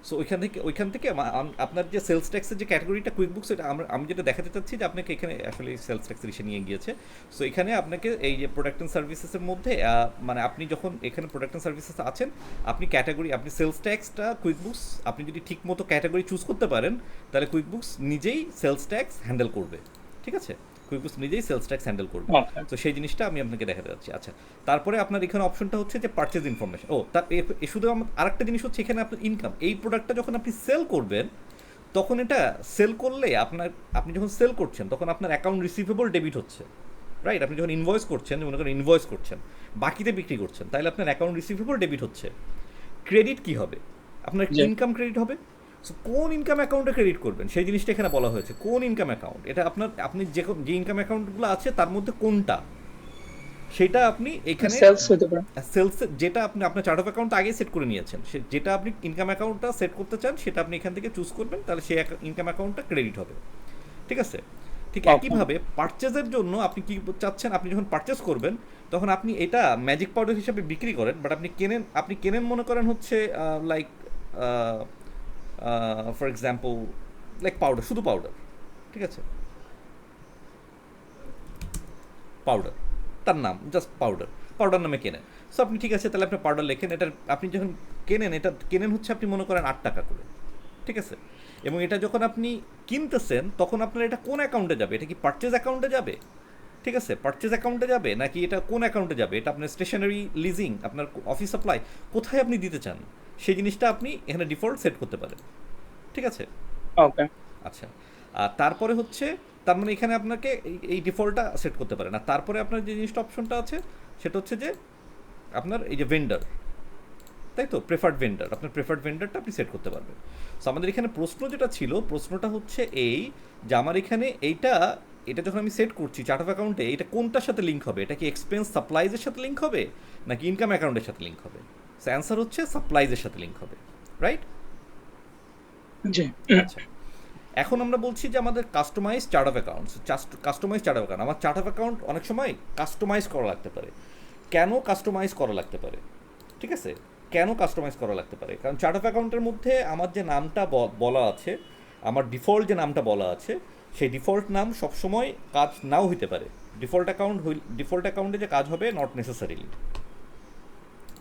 সো ওইখান থেকে আপনার যে সেলস ট্যাক্সের যে ক্যাটাগরিটা কুইকবুকস, এটা আমি যেটা দেখাতে চাচ্ছি যে আপনাকে এখানে আসলে সেলস ট্যাক্সের ইসে নিয়ে গিয়েছে। সো এখানে আপনাকে এই যে প্রোডাক্ট অ্যান্ড সার্ভিসেসের মধ্যে, মানে আপনি যখন এখানে প্রোডাক্ট অ্যান্ড সার্ভিসেস আছেন, আপনি ক্যাটাগরি, আপনি সেলস ট্যাক্সটা কুইকবুকস, আপনি যদি ঠিক মতো ক্যাটাগরি চুজ করতে পারেন, তাহলে কুইকবুকস নিজেই সেলস ট্যাক্স হ্যান্ডেল করবে, ঠিক আছে। কুইকবুকস নিজেই সেলস ট্যাক্স হ্যান্ডেল করবে। ওকে। তো সেই জিনিসটা আমি আপনাকে দেখাতে যাচ্ছি। আচ্ছা, তারপরে আপনার এখানে অপশনটা হচ্ছে যে পারচেজ ইনফরমেশন। তার শুধু আরেকটা জিনিস হচ্ছে, এখানে আপনার ইনকাম, এই প্রোডাক্টটা যখন আপনি সেল করবেন, তখন এটা সেল করলে আপনি যখন সেল করছেন, তখন আপনার অ্যাকাউন্ট রিসিভেবল ডেবিট হচ্ছে, রাইট। আপনি যখন ইনভয়েস করছেন, মনে করেন ইনভয়েস করছেন, বাকিতে বিক্রি করছেন, তাহলে আপনার অ্যাকাউন্ট রিসিভেবল ডেবিট হচ্ছে। ক্রেডিট কি হবে? আপনার জি। ইনকাম ক্রেডিট হবে। সো কোন ইনকাম অ্যাকাউন্টে ক্রেডিট করবেন, সেই জিনিসটা এখানে বলা হয়েছে। কোন ইনকাম অ্যাকাউন্ট, এটা আপনি যে ইনকাম অ্যাকাউন্টগুলো আছে তার মধ্যে কোনটা, সেটা আপনি এখানে সেলস হতে পারে। সেলস, যেটা আপনি আপনার চার্ট অফ অ্যাকাউন্ট আগেই সেট করে নিয়েছেন, যেটা আপনি ইনকাম অ্যাকাউন্টটা সেট করতে চান, সেটা আপনি এখান থেকে চুজ করবেন, তাহলে সেই ইনকাম অ্যাকাউন্টটা ক্রেডিট হবে, ঠিক আছে। ঠিক একইভাবে পারচেজের জন্য আপনি কি চাচ্ছেন, আপনি যখন পারচেজ করবেন, তখন আপনি এটা ম্যাজিক পাউডার হিসাবে বিক্রি করেন, বাট আপনি কেনেন মনে করেন হচ্ছে like for example like powder, শুধু পাউডার, ঠিক আছে, পাউডার, তার নাম জাস্ট পাউডার, পাউডার নামে কেনেন। সো আপনি ঠিক আছে, তাহলে আপনি পাউডার লেখেন। এটা আপনি যখন কেনেন, এটা কেনেন হচ্ছে আপনি মনে করেন 8 টাকা করে, ঠিক আছে। এবং এটা যখন আপনি কিনতেছেন তখন আপনার এটা কোন অ্যাকাউন্টে যাবে? এটা কি পারচেজ অ্যাকাউন্টে যাবে? ঠিক আছে, পারচেজ অ্যাকাউন্টে যাবে নাকি এটা কোন অ্যাকাউন্টে যাবে? এটা আপনার স্টেশনারি লিজিং, আপনার অফিস সাপ্লাই, কোথায় আপনি দিতে চান সেই জিনিসটা আপনি এখানে ডিফল্ট সেট করতে পারেন, ঠিক আছে। ওকে। আচ্ছা, আর তারপরে হচ্ছে, তার মানে এখানে আপনাকে এই ডিফল্টটা সেট করতে পারেন। আর তারপরে আপনার যে জিনিসটা অপশনটা আছে সেটা হচ্ছে যে আপনার এই যে ভেন্ডার, তাই তো, প্রেফার্ড ভেন্ডার, আপনার প্রেফার্ড ভেন্ডারটা আপনি সেট করতে পারবেন। সো আমাদের এখানে প্রশ্ন যেটা ছিল, প্রশ্নটা হচ্ছে এই যে আমার এখানে এটা যখন আমি সেট করছি চার্ট অফ অ্যাকাউন্টে, এটা কোনটার সাথে লিঙ্ক হবে? এটা কি এক্সপেন্স সাপ্লাইজের সাথে লিঙ্ক হবে নাকি ইনকাম অ্যাকাউন্টের সাথে লিঙ্ক হবে? সো অ্যান্সার হচ্ছে সাপ্লাইজের সাথে লিঙ্ক হবে, রাইট? জি। আচ্ছা, এখন আমরা বলছি যে আমাদের customize chart of accounts, customize chart of account, আমার চার্ট অফ অ্যাকাউন্ট অনেক সময় কাস্টমাইজ করা লাগতে পারে। কেন কাস্টমাইজ করা লাগতে পারে? ঠিক আছে, কেন কাস্টমাইজ করা লাগতে পারে? কারণ চার্ট অফ অ্যাকাউন্টের মধ্যে আমার যে নামটা বলা আছে, আমার ডিফল্ট যে নামটা বলা আছে, সেই ডিফল্ট নাম সবসময় কাজ নাও হইতে পারে। ডিফল্ট অ্যাকাউন্টে যে কাজ হবে নট নেসেসারিলি,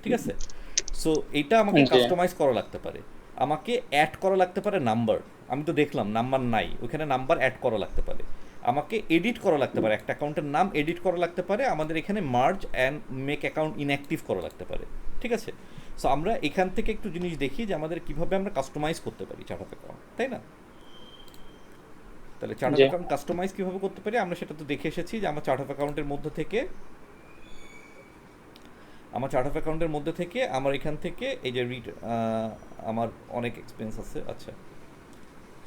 ঠিক আছে। সো এইটা আমাকে জি। কাস্টমাইজ করা লাগতে পারে, আমাকে অ্যাড করা লাগতে পারে নাম্বার। আমি তো দেখলাম নাম্বার নাই, ওখানে নাম্বার অ্যাড করা লাগতে পারে। আমাকে এডিট করা লাগতে পারে, একটা অ্যাকাউন্টের নাম এডিট করা লাগতে পারে। আমাদের এখানে merge and make account inactive করা লাগতে পারে, ঠিক আছে। সো আমরা এখান থেকে একটু জিনিস দেখি যে আমাদের কীভাবে আমরা কাস্টমাইজ করতে পারি চার্ট অফ অ্যাকাউন্ট, তাই না? তাহলে চার্ট অফ জি। অ্যাকাউন্ট কাস্টমাইজ কীভাবে করতে পারি আমরা সেটা তো দেখে এসেছি, যে আমার চার্ট অফ অ্যাকাউন্টের মধ্যে থেকে আমার এখান থেকে এই যে আমার অনেক এক্সপেন্স আছে। আচ্ছা,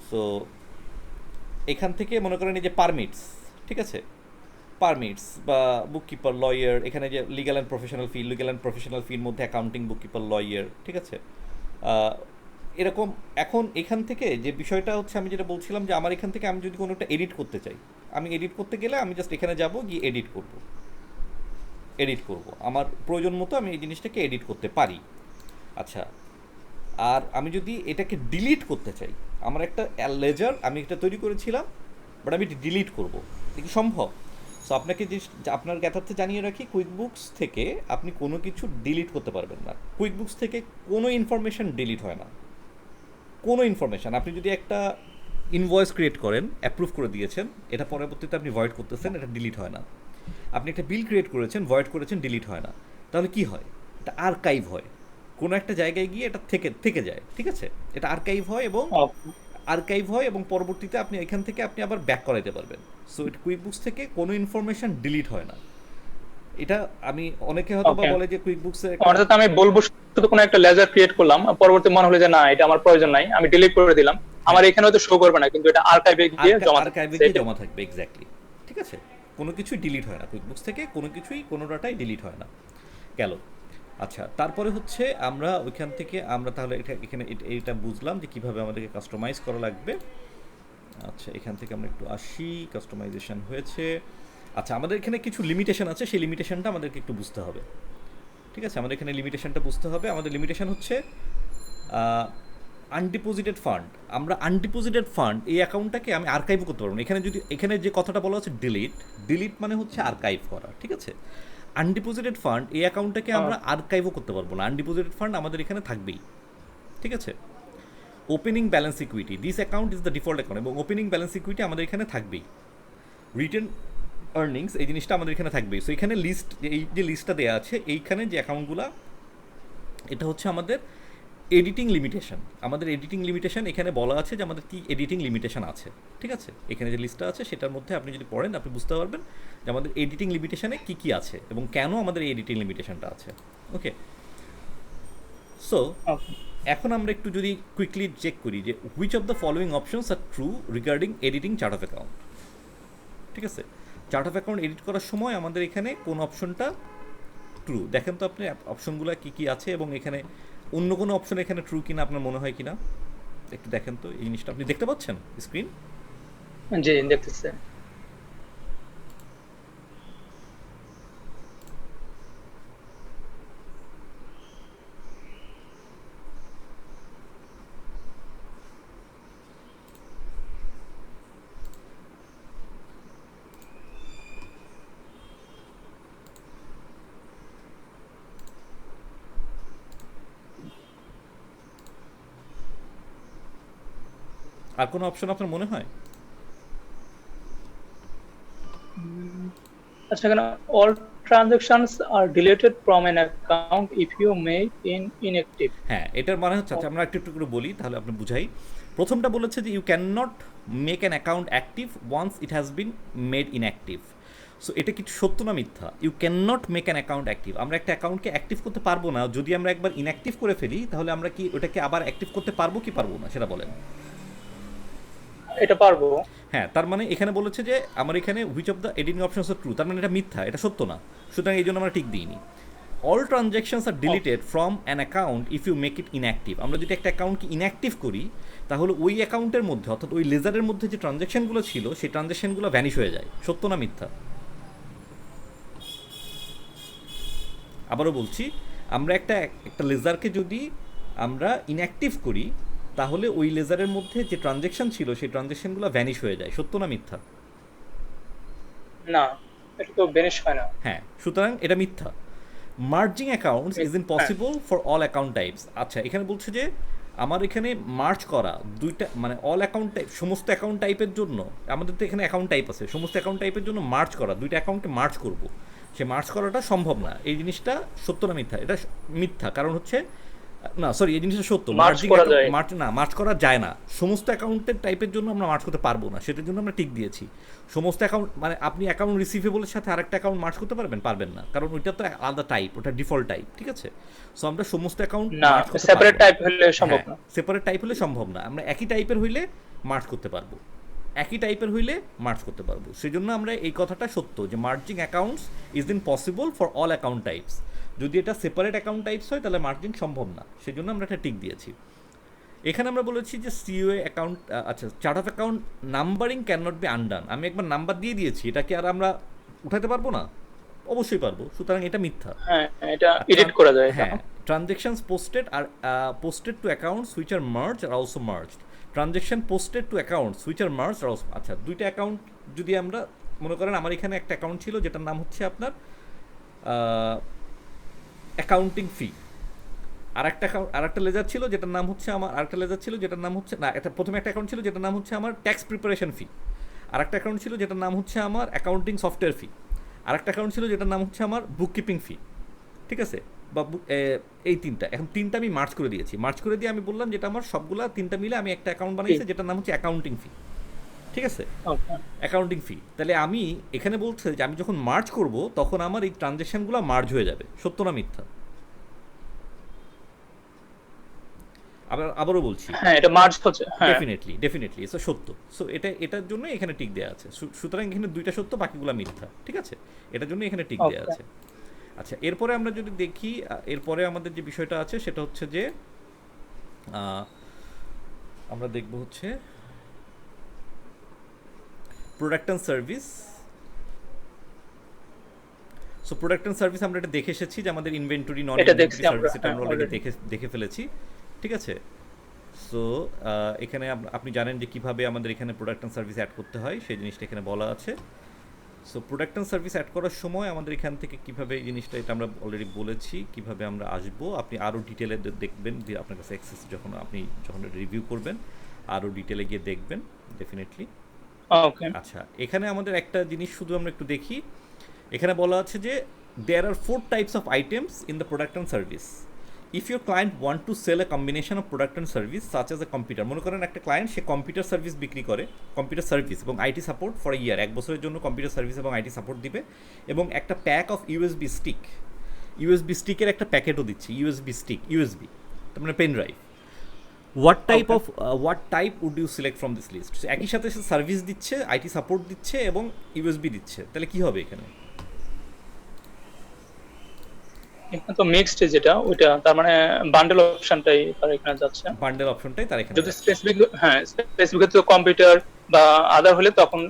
সো এখান থেকে মনে করেন এই যে পারমিটস, ঠিক আছে, পারমিটস বা বুককিপার, লয়ার, এখানে যে লিগ্যাল অ্যান্ড প্রফেশনাল ফির মধ্যে অ্যাকাউন্টিং, বুককিপার, লয়ার, ঠিক আছে। আহ, এরকম এখন এখান থেকে যে বিষয়টা হচ্ছে, আমি যেটা বলছিলাম যে আমার এখান থেকে আমি যদি কোনো একটা এডিট করতে চাই, আমি এডিট করতে গেলে আমি জাস্ট এখানে যাব, গিয়ে এডিট করব আমার প্রয়োজন মতো আমি এই জিনিসটাকে এডিট করতে পারি। আচ্ছা, আর আমি যদি এটাকে ডিলিট করতে চাই, আমার একটা লেজার আমি এটা তৈরি করেছিলাম, বাট আমি এটা ডিলিট করবো, এটা কি সম্ভব? সো আপনাকে আপনার জ্ঞাতার্থে জানিয়ে রাখি, কুইকবুকস থেকে আপনি কোনো কিছু ডিলিট করতে পারবেন না। কুইকবুকস থেকে কোনো ইনফরমেশান ডিলিট হয় না, কোনো ইনফরমেশান। আপনি যদি একটা ইনভয়েস ক্রিয়েট করেন, অ্যাপ্রুভ করে দিয়েছেন, এটা পরবর্তীতে আপনি ভয়েড করতেছেন, এটা ডিলিট হয় না। আপনি একটা বিল ক্রিয়েট করেছেন, ভয়েড করেছেন, ডিলিট হয় না। তাহলে কি হয়? এটা আর্কাইভ হয়, কোনো একটা জায়গায় গিয়ে এটা থেকে যায়, ঠিক আছে। এটা আর্কাইভ হয় এবং পরবর্তীতে আপনি এখান থেকে আপনি আবার ব্যাক করাইতে পারবেন। সো এটা কুইকবুকস থেকে কোনো ইনফরমেশন ডিলিট হয় না। এটা আমি অনেকে হয়তো বা ওকে। বলে যে কুইকবুকসের একটা অর্থাৎ আমি বলবো শুধু কোনো একটা লেজার ক্রিয়েট করলাম, পরবর্তী মনে হলো যে না এটা আমার প্রয়োজন নাই, আমি ডিলিট করে দিলাম, আমার হ্যাঁ, এখানে হয়তো শো করবে না, কিন্তু এটা আর্কাইভে গিয়ে জমা আর্কাইভে থাকবে। গিয়ে জমা থাকবে, এক্স্যাক্টলি, ঠিক আছে। কোনো কিছুই ডিলিট হয় না কুইকবুকস থেকে, কোনো ডাটাই ডিলিট হয় না। গেল। আচ্ছা, তারপরে হচ্ছে আমরা ওইখান থেকে আমরা তাহলে এটা বুঝলাম যে কীভাবে আমাদেরকে কাস্টমাইজ করা লাগবে। আচ্ছা, এখান থেকে আমরা একটু আসি, কাস্টমাইজেশন হয়েছে। আচ্ছা, আমাদের এখানে কিছু লিমিটেশন আছে, সেই লিমিটেশনটা আমাদেরকে একটু বুঝতে হবে, ঠিক আছে। আমাদের এখানে লিমিটেশনটা বুঝতে হবে। আমাদের লিমিটেশন হচ্ছে আনডিপোজিটেড ফান্ড। আমরা আনডিপোজিটেড ফান্ড এই অ্যাকাউন্টটাকে আমি আর্কাইভ করতে পারবো না। এখানে যে কথাটা বলা হচ্ছে ডিলিট মানে হচ্ছে আর্কাইভ করা, ঠিক আছে। আনডিপোজিটেড ফান্ড এই অ্যাকাউন্টটাকে আমরা আর্কাইভও করতে পারবো না। আনডিপোজিটেড ফান্ড আমাদের এখানে থাকবেই, ঠিক আছে। Opening balance equity, this account is the default account, এবং ওপেনিং ব্যালেন্স ইকুইটি আমাদের এখানে থাকবেই। রিটেন আর্নিংস এই জিনিসটা আমাদের এখানে থাকবেই। সো এখানে এই যে লিস্টটা দেওয়া আছে, এইখানে যে অ্যাকাউন্টগুলো, এটা হচ্ছে আমাদের এডিটিং লিমিটেশন। আমাদের এডিটিং লিমিটেশন এখানে বলা আছে যে আমাদের কী এডিটিং লিমিটেশন আছে, ঠিক আছে। এখানে যে লিস্টটা আছে সেটার মধ্যে আপনি যদি পড়েন আপনি বুঝতে পারবেন যে আমাদের এডিটিং লিমিটেশনে কী কী আছে এবং কেন আমাদের এই এডিটিং লিমিটেশনটা আছে। ওকে, সো এখন আমরা একটু যদি কুইকলি চেক করি যে which of the following options are true regarding editing chart of account, ঠিক আছে। চার্ট অফ অ্যাকাউন্ট এডিট করার সময় আমাদের এখানে কোন অপশনটা ট্রু, দেখেন তো আপনি অপশনগুলো কী কী আছে এবং এখানে অন্য কোনো অপশন এখানে ট্রু কিনা আপনার মনে হয় কিনা একটু দেখেন তো। এই জিনিসটা আপনি দেখতে পাচ্ছেন স্ক্রিন? জি, দেখতেছি। আর কোনো অপশন আপনার মনে হয়? উম, আচ্ছা, এখানে all transactions are deleted from an account if you make in inactive. হ্যাঁ, এটার মানে হচ্ছে, আচ্ছা আমরা একটু একটু করে বলি তাহলে আপনি বুঝাই। প্রথমটা বলেছে যে you can not make an account active once it has been made inactive. So এটা কি সত্য না মিথ্যা? You can not make an account active, আমরা একটা অ্যাকাউন্টকে অ্যাক্টিভ করতে পারবো না। যদি আমরা একবার ইনঅ্যাক্টিভ করে ফেলি তাহলে আমরা কি ওটাকে আবার অ্যাক্টিভ করতে পারবো কি পারবো না সেটা বলেন। এটা পারবো। হ্যাঁ, তার মানে এখানে বলেছে যে আমার এখানে which of the editing options are true, তার মানে এটা মিথ্যা, এটা সত্য না। সুতরাং এই জন্য আমরা ঠিক দিইনি। All transactions are deleted from an account if you make it inactive. আমরা যদি একটা অ্যাকাউন্টকে ইনঅ্যাক্টিভ করি তাহলে ওই অ্যাকাউন্টের মধ্যে অর্থাৎ ওই লেজারের মধ্যে যে ট্রানজ্যাকশনগুলো ছিল সেই ট্রানজ্যাকশনগুলো ভ্যানিশ হয়ে যায়। সত্য না মিথ্যা? আবারও বলছি, আমরা একটা একটা লেজারকে যদি আমরা ইনঅ্যাক্টিভ করি তাহলে ওই লেজারের মধ্যে যে ট্রানজ্যাকশন ছিল সেই ট্রানজ্যাকশনগুলো ভ্যানিশ হয়ে যায়। সত্য না মিথ্যা? না, এটা তো বেনিশ হয় না। হ্যাঁ, সুতরাং এটা মিথ্যা। Merging accounts is in possible for all account types. আচ্ছা, এখানে বলছে যে আমার এখানে মার্জ করা দুইটা, মানে অল অ্যাকাউন্ট টাইপ, সমস্ত অ্যাকাউন্ট টাইপের জন্য, আমাদের তো এখানে অ্যাকাউন্ট টাইপ আছে, সমস্ত অ্যাকাউন্ট টাইপের জন্য মার্জ করা, দুইটা অ্যাকাউন্টকে মার্জ করব, সে মার্জ করাটা সম্ভব না। এই জিনিসটা সত্য না মিথ্যা? এটা মিথ্যা, কারণ হচ্ছে না, সরি, এই জিনিসটা সত্য। Merge করা যায়। মার্জ করা যায় না, সমস্ত অ্যাকাউন্টের টাইপের জন্য আমরা মার্জ করতে পারবো না, সেটার জন্য আমরা টিক দিয়েছি। সমস্ত অ্যাকাউন্ট মানে আপনি অ্যাকাউন্ট রিসিভেবলের সাথে আরেকটা অ্যাকাউন্ট মার্জ করতে পারবেন? পারবেন না, কারণ ওইটা তো আলাদা টাইপ, ওটা ডিফল্ট টাইপ, ঠিক আছে? সো আমরা সমস্ত অ্যাকাউন্ট না, মার্জ করতে সেপারেট পারবো না। টাইপ হলে সম্ভব হ্যাঁ, না। সেপারেট টাইপ হলে সম্ভব না, আমরা একই টাইপের হইলে মার্জ করতে পারবো, একই টাইপের হইলে মার্জ করতে পারবো। সেই জন্য আমরা এই কথাটা সত্য যে merging accounts is in possible for all account types. যদি এটা সেপারেট অ্যাকাউন্ট টাইপস হয় তাহলে মার্জিং সম্ভব না, সেই জন্য আমরা এটা টিক দিয়েছি। এখানে আমরা বলেছি যে সিওএ অ্যাকাউন্ট, আচ্ছা, chart of account numbering can not be undone. আমি একবার নাম্বার দিয়ে দিয়েছি, এটা কি আর আমরা উঠাতে পারবো না? অবশ্যই পারবো, সুতরাং এটা মিথ্যা। হ্যাঁ, এটা এডিট করা যায়। হ্যাঁ, transactions posted are posted to accounts which are merge are also merged. Transaction posted to accounts which are merge are also, আচ্ছা, দুইটা অ্যাকাউন্ট যদি আমরা মনে করেন, আমার এখানে একটা অ্যাকাউন্ট ছিল যেটার নাম হচ্ছে আপনার অ্যাকাউন্টিং ফি, আরেকটা লেজার ছিল যেটার নাম হচ্ছে আমার, আরেকটা লেজার ছিল যেটার নাম হচ্ছে না, একটা প্রথমে একটা অ্যাকাউন্ট ছিল যেটার নাম হচ্ছে আমার ট্যাক্স প্রিপারেশন ফি, আরেকটা অ্যাকাউন্ট ছিল যেটার নাম হচ্ছে আমার অ্যাকাউন্টিং সফটওয়্যার ফি, আরেকটা অ্যাকাউন্ট ছিল যেটার নাম হচ্ছে আমার বুক কিপিং ফি, ঠিক আছে? বা এই তিনটা, এখন তিনটা আমি মার্চ করে দিয়েছি। মার্চ করে দিয়ে আমি বললাম যেটা আমার সবগুলা তিনটা মিলে আমি একটা অ্যাকাউন্ট বানাইছি যেটার নাম হচ্ছে অ্যাকাউন্টিং ফি, ঠিক আছে? অ্যাকাউন্টিং ফি। তাহলে আমি এখানে বলছে যে আমি যখন মার্চ করব তখন আমার এই ট্রানজ্যাকশনগুলো মার্জ হয়ে যাবে। সত্য না মিথ্যা? আবারও বলছি, হ্যাঁ, এটা মার্জ হচ্ছে। হ্যাঁ, ডেফিনেটলি সো সত্য। সো এটার জন্য এখানে টিক দেওয়া আছে। সুতরাং এখানে দুইটা সত্য, বাকিগুলো মিথ্যা, ঠিক আছে? এটার জন্য এখানে টিক দেওয়া আছে। আচ্ছা, এরপরে আমরা যদি দেখি, এরপরে আমাদের যে বিষয়টা আছে সেটা হচ্ছে যে আমরা দেখব হচ্ছে product and service. So product and service আমরা এটা দেখে এসেছি যে আমাদের ইনভেন্টরি, নন ইনভেন্টরি সার্ভিস, এটা আমরা অলরেডি দেখে ফেলেছি, ঠিক আছে? সো এখানে আপনি জানেন যে কীভাবে আমাদের এখানে প্রোডাক্ট অ্যান্ড সার্ভিস অ্যাড করতে হয়, সেই জিনিসটা এখানে বলা আছে। So product and service add করার সময় আমাদের এখান থেকে কীভাবে এই জিনিসটা, এটা আমরা অলরেডি বলেছি কীভাবে আমরা আসবো। আপনি আরও ডিটেলে দেখবেন, আপনার কাছে অ্যাক্সেস যখন রিভিউ করবেন আরও ডিটেলে গিয়ে দেখবেন ডেফিনেটলি। আচ্ছা, এখানে আমাদের একটা জিনিস শুধু আমরা একটু দেখি। এখানে বলা আছে যে there are 4 types of items in the product and service. If your client want to sell a combination of product and service such as a computer, মনে করেন একটা ক্লায়েন্ট সে কম্পিউটার সার্ভিস বিক্রি করে, কম্পিউটার সার্ভিস এবং IT support for year, 1 বছরের জন্য computer service এবং আইটি সাপোর্ট দিবে, এবং একটা প্যাক অফ ইউএসবি স্টিকের একটা প্যাকেটও দিচ্ছে, ইউএসবি তার মানে pen drive. What type would you select from this list? একই সাথে সে সার্ভিস দিচ্ছে, আইটি সাপোর্ট দিচ্ছে এবং ইউএসবি দিচ্ছে, তাহলে কি হবে এখানে? এখানে তো মিক্সড, যেটা ওইটা তার মানে বান্ডেল অপশনটাই তার এখানে যাচ্ছে। বান্ডেল অপশনটাই তার এখানে, যদি স্পেসিফিক তো কম্পিউটার বা আদার হলে তখন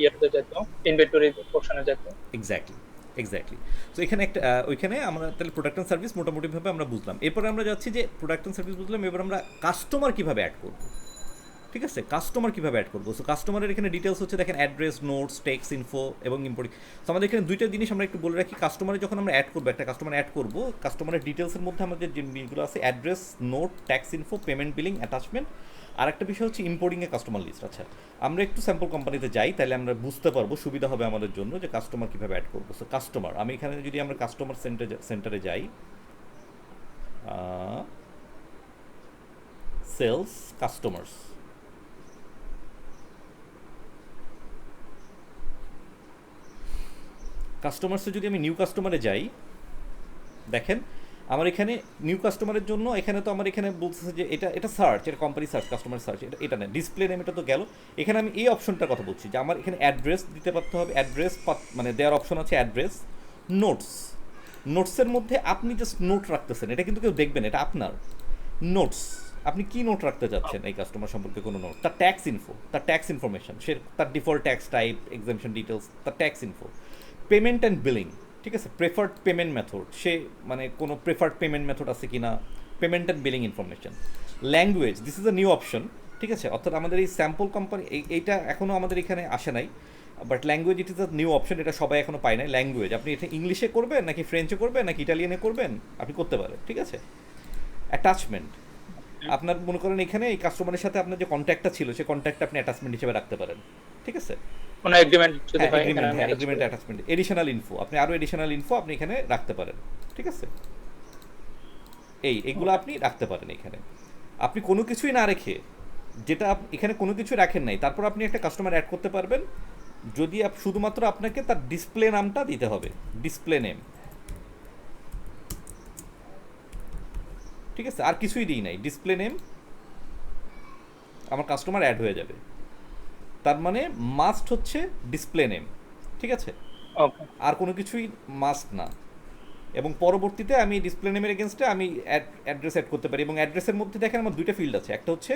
ইয়াতে যেত, ইনভেন্টরি পোরশনে যেত। এক্স্যাক্টলি। তো এখানে একটা ওইখানে আমরা তাহলে প্রোডাক্ট অ্যান্ড সার্ভিস মোটামুটিভাবে আমরা বুঝলাম। এরপরে আমরা যাচ্ছি যে প্রোডাক্ট অ্যান্ড সার্ভিস বুঝলাম, এবার আমরা কাস্টমার কীভাবে অ্যাড করব, ঠিক আছে? কাস্টমার কীভাবে অ্যাড করবো? সো কাস্টমারের এখানে ডিটেলস হচ্ছে, দেখেন অ্যাড্রেস, নোটস, টেক্সট ইনফো এবং ইম্পোর্ট। সো আমাদের এখানে দুইটা জিনিস আমরা একটু বলে রাখি। কাস্টমারে যখন আমরা অ্যাড করবো, একটা কাস্টমার অ্যাড করবো, কাস্টমারের ডিটেলসের মধ্যে আমাদের যে জিনিসগুলো আছে address, note, tax info, payment, billing, attachment, আর একটা বিষয় হচ্ছে ইম্পোর্টিংয়ে কাস্টমার লিস্ট। আচ্ছা, আমরা একটু স্যাম্পল কোম্পানিতে যাই, তাহলে আমরা বুঝতে পারবো, সুবিধা হবে আমাদের জন্য যে কাস্টমার কীভাবে অ্যাড করবো। সো কাস্টমার, আমি এখানে যদি আমরা কাস্টমার সেন্টারে যাই, সেলস কাস্টমার্স, কাস্টমার্সে যদি আমি নিউ কাস্টমারে যাই, দেখেন আমার এখানে নিউ কাস্টমারের জন্য এখানে তো আমার এখানে বলতেছে যে এটা সার্চ, এটা কোম্পানি সার্চ, কাস্টমার সার্চ, এটা না, ডিসপ্লে নেম, এটা তো গেল। এখানে আমি এই অপশনটার কথা বলছি যে আমার এখানে অ্যাড্রেস দিতে পারতে হবে। অ্যাড্রেস মানে দেওয়ার অপশন আছে অ্যাড্রেস, নোটস, নোটসের মধ্যে আপনি জাস্ট নোট রাখতেছেন, এটা কিন্তু কেউ দেখবেন, এটা আপনার নোটস। আপনি কি নোট রাখতে চাচ্ছেন এই কাস্টমার সম্পর্কে, কোনো নোট, তার ট্যাক্স ইনফো, তার ট্যাক্স ইনফরমেশন, সে তার default tax type, exemption details, তার tax info, payment and billing, ঠিক আছে, প্রেফার্ড পেমেন্ট মেথড, সে মানে কোনো প্রেফার্ড পেমেন্ট মেথড আছে কি না, payment and billing information, language, this is a new option, ঠিক আছে, অর্থাৎ আমাদের এই স্যাম্পল কোম্পানি এইটা এখনও আমাদের এখানে আসে নাই, but language it is a new option, এটা সবাই এখনও পায় নাই। ল্যাঙ্গুয়েজ আপনি এটা ইংলিশে করবেন নাকি ফ্রেঞ্চে করবেন নাকি ইটালিয়ানে করবেন, আপনি করতে পারেন, ঠিক আছে। অ্যাটাচমেন্ট, আপনার মনে করেন এখানে এই কাস্টমারের সাথে আপনার যে কন্ট্যাক্টটা ছিল, সেই কন্ট্যাক্টটা আপনি অ্যাটাচমেন্ট হিসেবে রাখতে পারেন, ঠিক আছে। কোনো এগ্রিমেন্ট যদি হয় এখানে আমি attach এগ্রিমেন্ট, করব। অ্যাটাচমেন্ট, এডিশনাল ইনফো, আপনি আরও এডিশনাল ইনফো আপনি এখানে রাখতে পারেন, ঠিক আছে। এইগুলো আপনি রাখতে পারেন এখানে। আপনি কোনো কিছুই না রেখে, যেটা এখানে কোনো কিছু রাখেন নাই, তারপর আপনি একটা কাস্টমার অ্যাড করতে পারবেন যদি শুধুমাত্র আপনাকে তার ডিসপ্লে নামটা দিতে হবে, ডিসপ্লে নেম, ঠিক আছে, আর কিছুই দিই নাই, ডিসপ্লে নেম, আমার কাস্টমার অ্যাড হয়ে যাবে। তার মানে মাস্ট হচ্ছে ডিসপ্লে নেম, ঠিক আছে, ওকে, আর কোনো কিছুই মাস্ট না। এবং পরবর্তীতে আমি ডিসপ্লে নেমের এগেনস্টে আমি অ্যাড্রেস অ্যাড করতে পারি, এবং অ্যাড্রেসের মধ্যে দেখেন আমার দুইটা ফিল্ড আছে, একটা হচ্ছে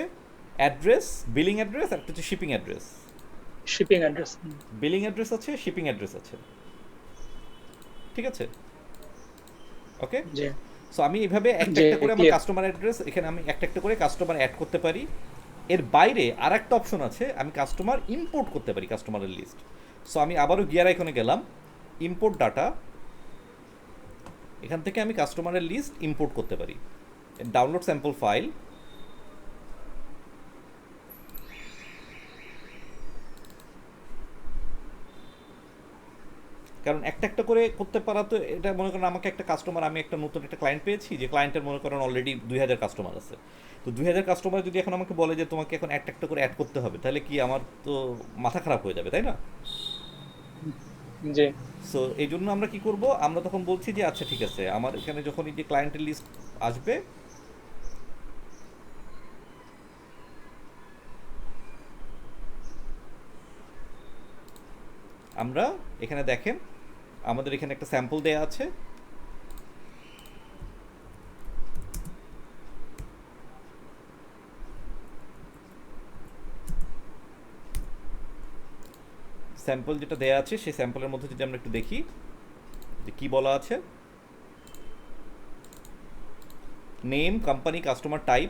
অ্যাড্রেস, বিলিং অ্যাড্রেস, একটা হচ্ছে shipping address. Shipping address. Billing address আছে, শিপিং অ্যাড্রেস আছে, ঠিক আছে, ওকে। জি সো আমি এইভাবে একটা জি, একটা করে আমার ক্লিয়ার। কাস্টমার অ্যাড্রেস, এখানে আমি একটা একটা করে কাস্টমার অ্যাড করতে পারি। এর বাইরে আর একটা অপশন আছে, আমি কাস্টমার ইম্পোর্ট করতে পারি, কাস্টমারের লিস্ট। সো আমি আবারও গিয়ার আইকনে গেলাম, ইম্পোর্ট ডাটা, এখান থেকে আমি কাস্টমারের লিস্ট ইম্পোর্ট করতে পারি, ডাউনলোড স্যাম্পল ফাইল, কারণ একটা একটা করে করতে পারা তো, এটা মনে করেন আমাকে একটা কাস্টমার, আমি একটা নতুন একটা ক্লায়েন্ট পেয়েছি, যে ক্লায়েন্টের মনে করেন অলরেডি 2000 কাস্টমার আছে। তো 2000 কাস্টমার যদি এখন আমাকে বলে যে তোমাকে এখন একটা একটা করে অ্যাড করতে হবে, তাহলে কি আমার তো মাথা খারাপ হয়ে যাবে, তাই না? জি সো এই জন্য আমরা কি করব, আমরা তখন বলছি যে আচ্ছা ঠিক আছে, আমার এখানে যখন এই যে ক্লায়েন্টের লিস্ট আসবে, আমরা এখানে দেখেন আমাদের এখানে একটা স্যাম্পল দেয়া আছে, স্যাম্পল যেটা দেয়া আছে সেই স্যাম্পলের মধ্যে যদি আমরা একটু দেখি যে কী বলা আছে, name, company, customer type,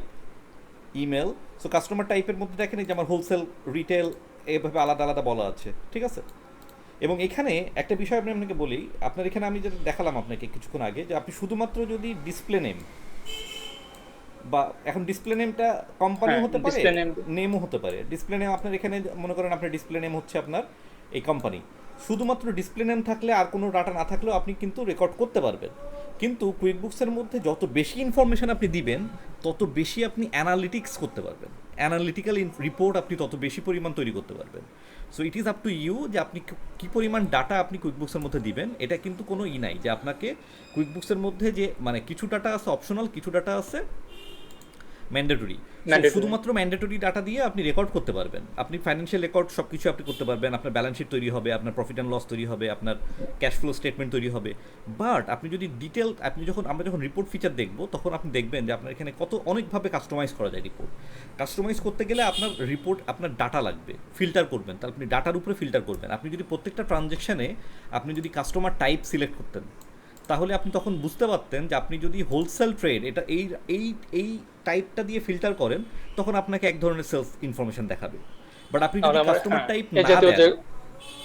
email. So customer টাইপের মধ্যে দেখেন এই যে আমার হোলসেল, রিটেল, এইভাবে আলাদা আলাদা বলা আছে, ঠিক আছে। এবং এখানে একটা বিষয় আমি আপনাকে বলি, আপনার এখানে আমি যেটা দেখালাম আপনাকে কিছুক্ষণ আগে, যে আপনি শুধুমাত্র যদি ডিসপ্লে নেম, বা এখন ডিসপ্লে নেমটা কোম্পানিও হ্যাঁ, হতে পারে, ডিসপ্লে নেম। নেমও হতে পারে। ডিসপ্লে নেম আপনার এখানে মনে করেন আপনার ডিসপ্লে নেম হচ্ছে আপনার এই কোম্পানি, শুধুমাত্র ডিসপ্লে নেম থাকলে আর কোনো ডাটা না থাকলেও আপনি কিন্তু রেকর্ড করতে পারবেন। কিন্তু কুইকবুকসের মধ্যে যত বেশি ইনফরমেশন আপনি দিবেন, তত বেশি আপনি অ্যানালিটিক্স করতে পারবেন, অ্যানালিটিক্যাল রিপোর্ট আপনি তত বেশি পরিমাণ তৈরি করতে পারবেন। So it is up to you যে আপনি কী পরিমাণ ডাটা আপনি কুইকবুকসের মধ্যে দিবেন। এটা কিন্তু কোনো নাই যে আপনাকে কুইকবুকসের মধ্যে যে মানে কিছু ডাটা আছে অপশনাল, কিছু ডাটা আছে ম্যান্ডেটরি। শুধুমাত্র ম্যান্ডেটরি ডাটা দিয়ে আপনি রেকর্ড করতে পারবেন, আপনি ফাইন্যান্সিয়াল রেকর্ড সব কিছু আপনি করতে পারবেন, আপনার ব্যালেন্স শিট তৈরি হবে, আপনার প্রফিট অ্যান্ড লস তৈরি হবে, আপনার ক্যাশ ফ্লো স্টেটমেন্ট তৈরি হবে। বাট আপনি যদি ডিটেল, আমরা যখন রিপোর্ট ফিচার দেখবো, তখন আপনি দেখবেন যে আপনার এখানে কত অনেকভাবে কাস্টমাইজ করা যায় রিপোর্ট। কাস্টমাইজ করতে গেলে আপনার রিপোর্ট, আপনার ডাটা লাগবে, ফিল্টার করবেন, তাহলে আপনি ডাটার উপরে ফিল্টার করবেন। আপনি যদি প্রত্যেকটা ট্রানজ্যাকশানে আপনি যদি কাস্টমার টাইপ সিলেক্ট করতেন, তাহলে আপনি তখন বুঝতে পারতেন যে আপনি যদি হোলসেল ট্রেড এটা এই এই এই টাইপটা দিয়ে ফিল্টার করেন, তখন আপনাকে এক ধরনের সেলস ইনফরমেশন দেখাবে। বাট আপনি যদি কাস্টমার টাইপ না দেন,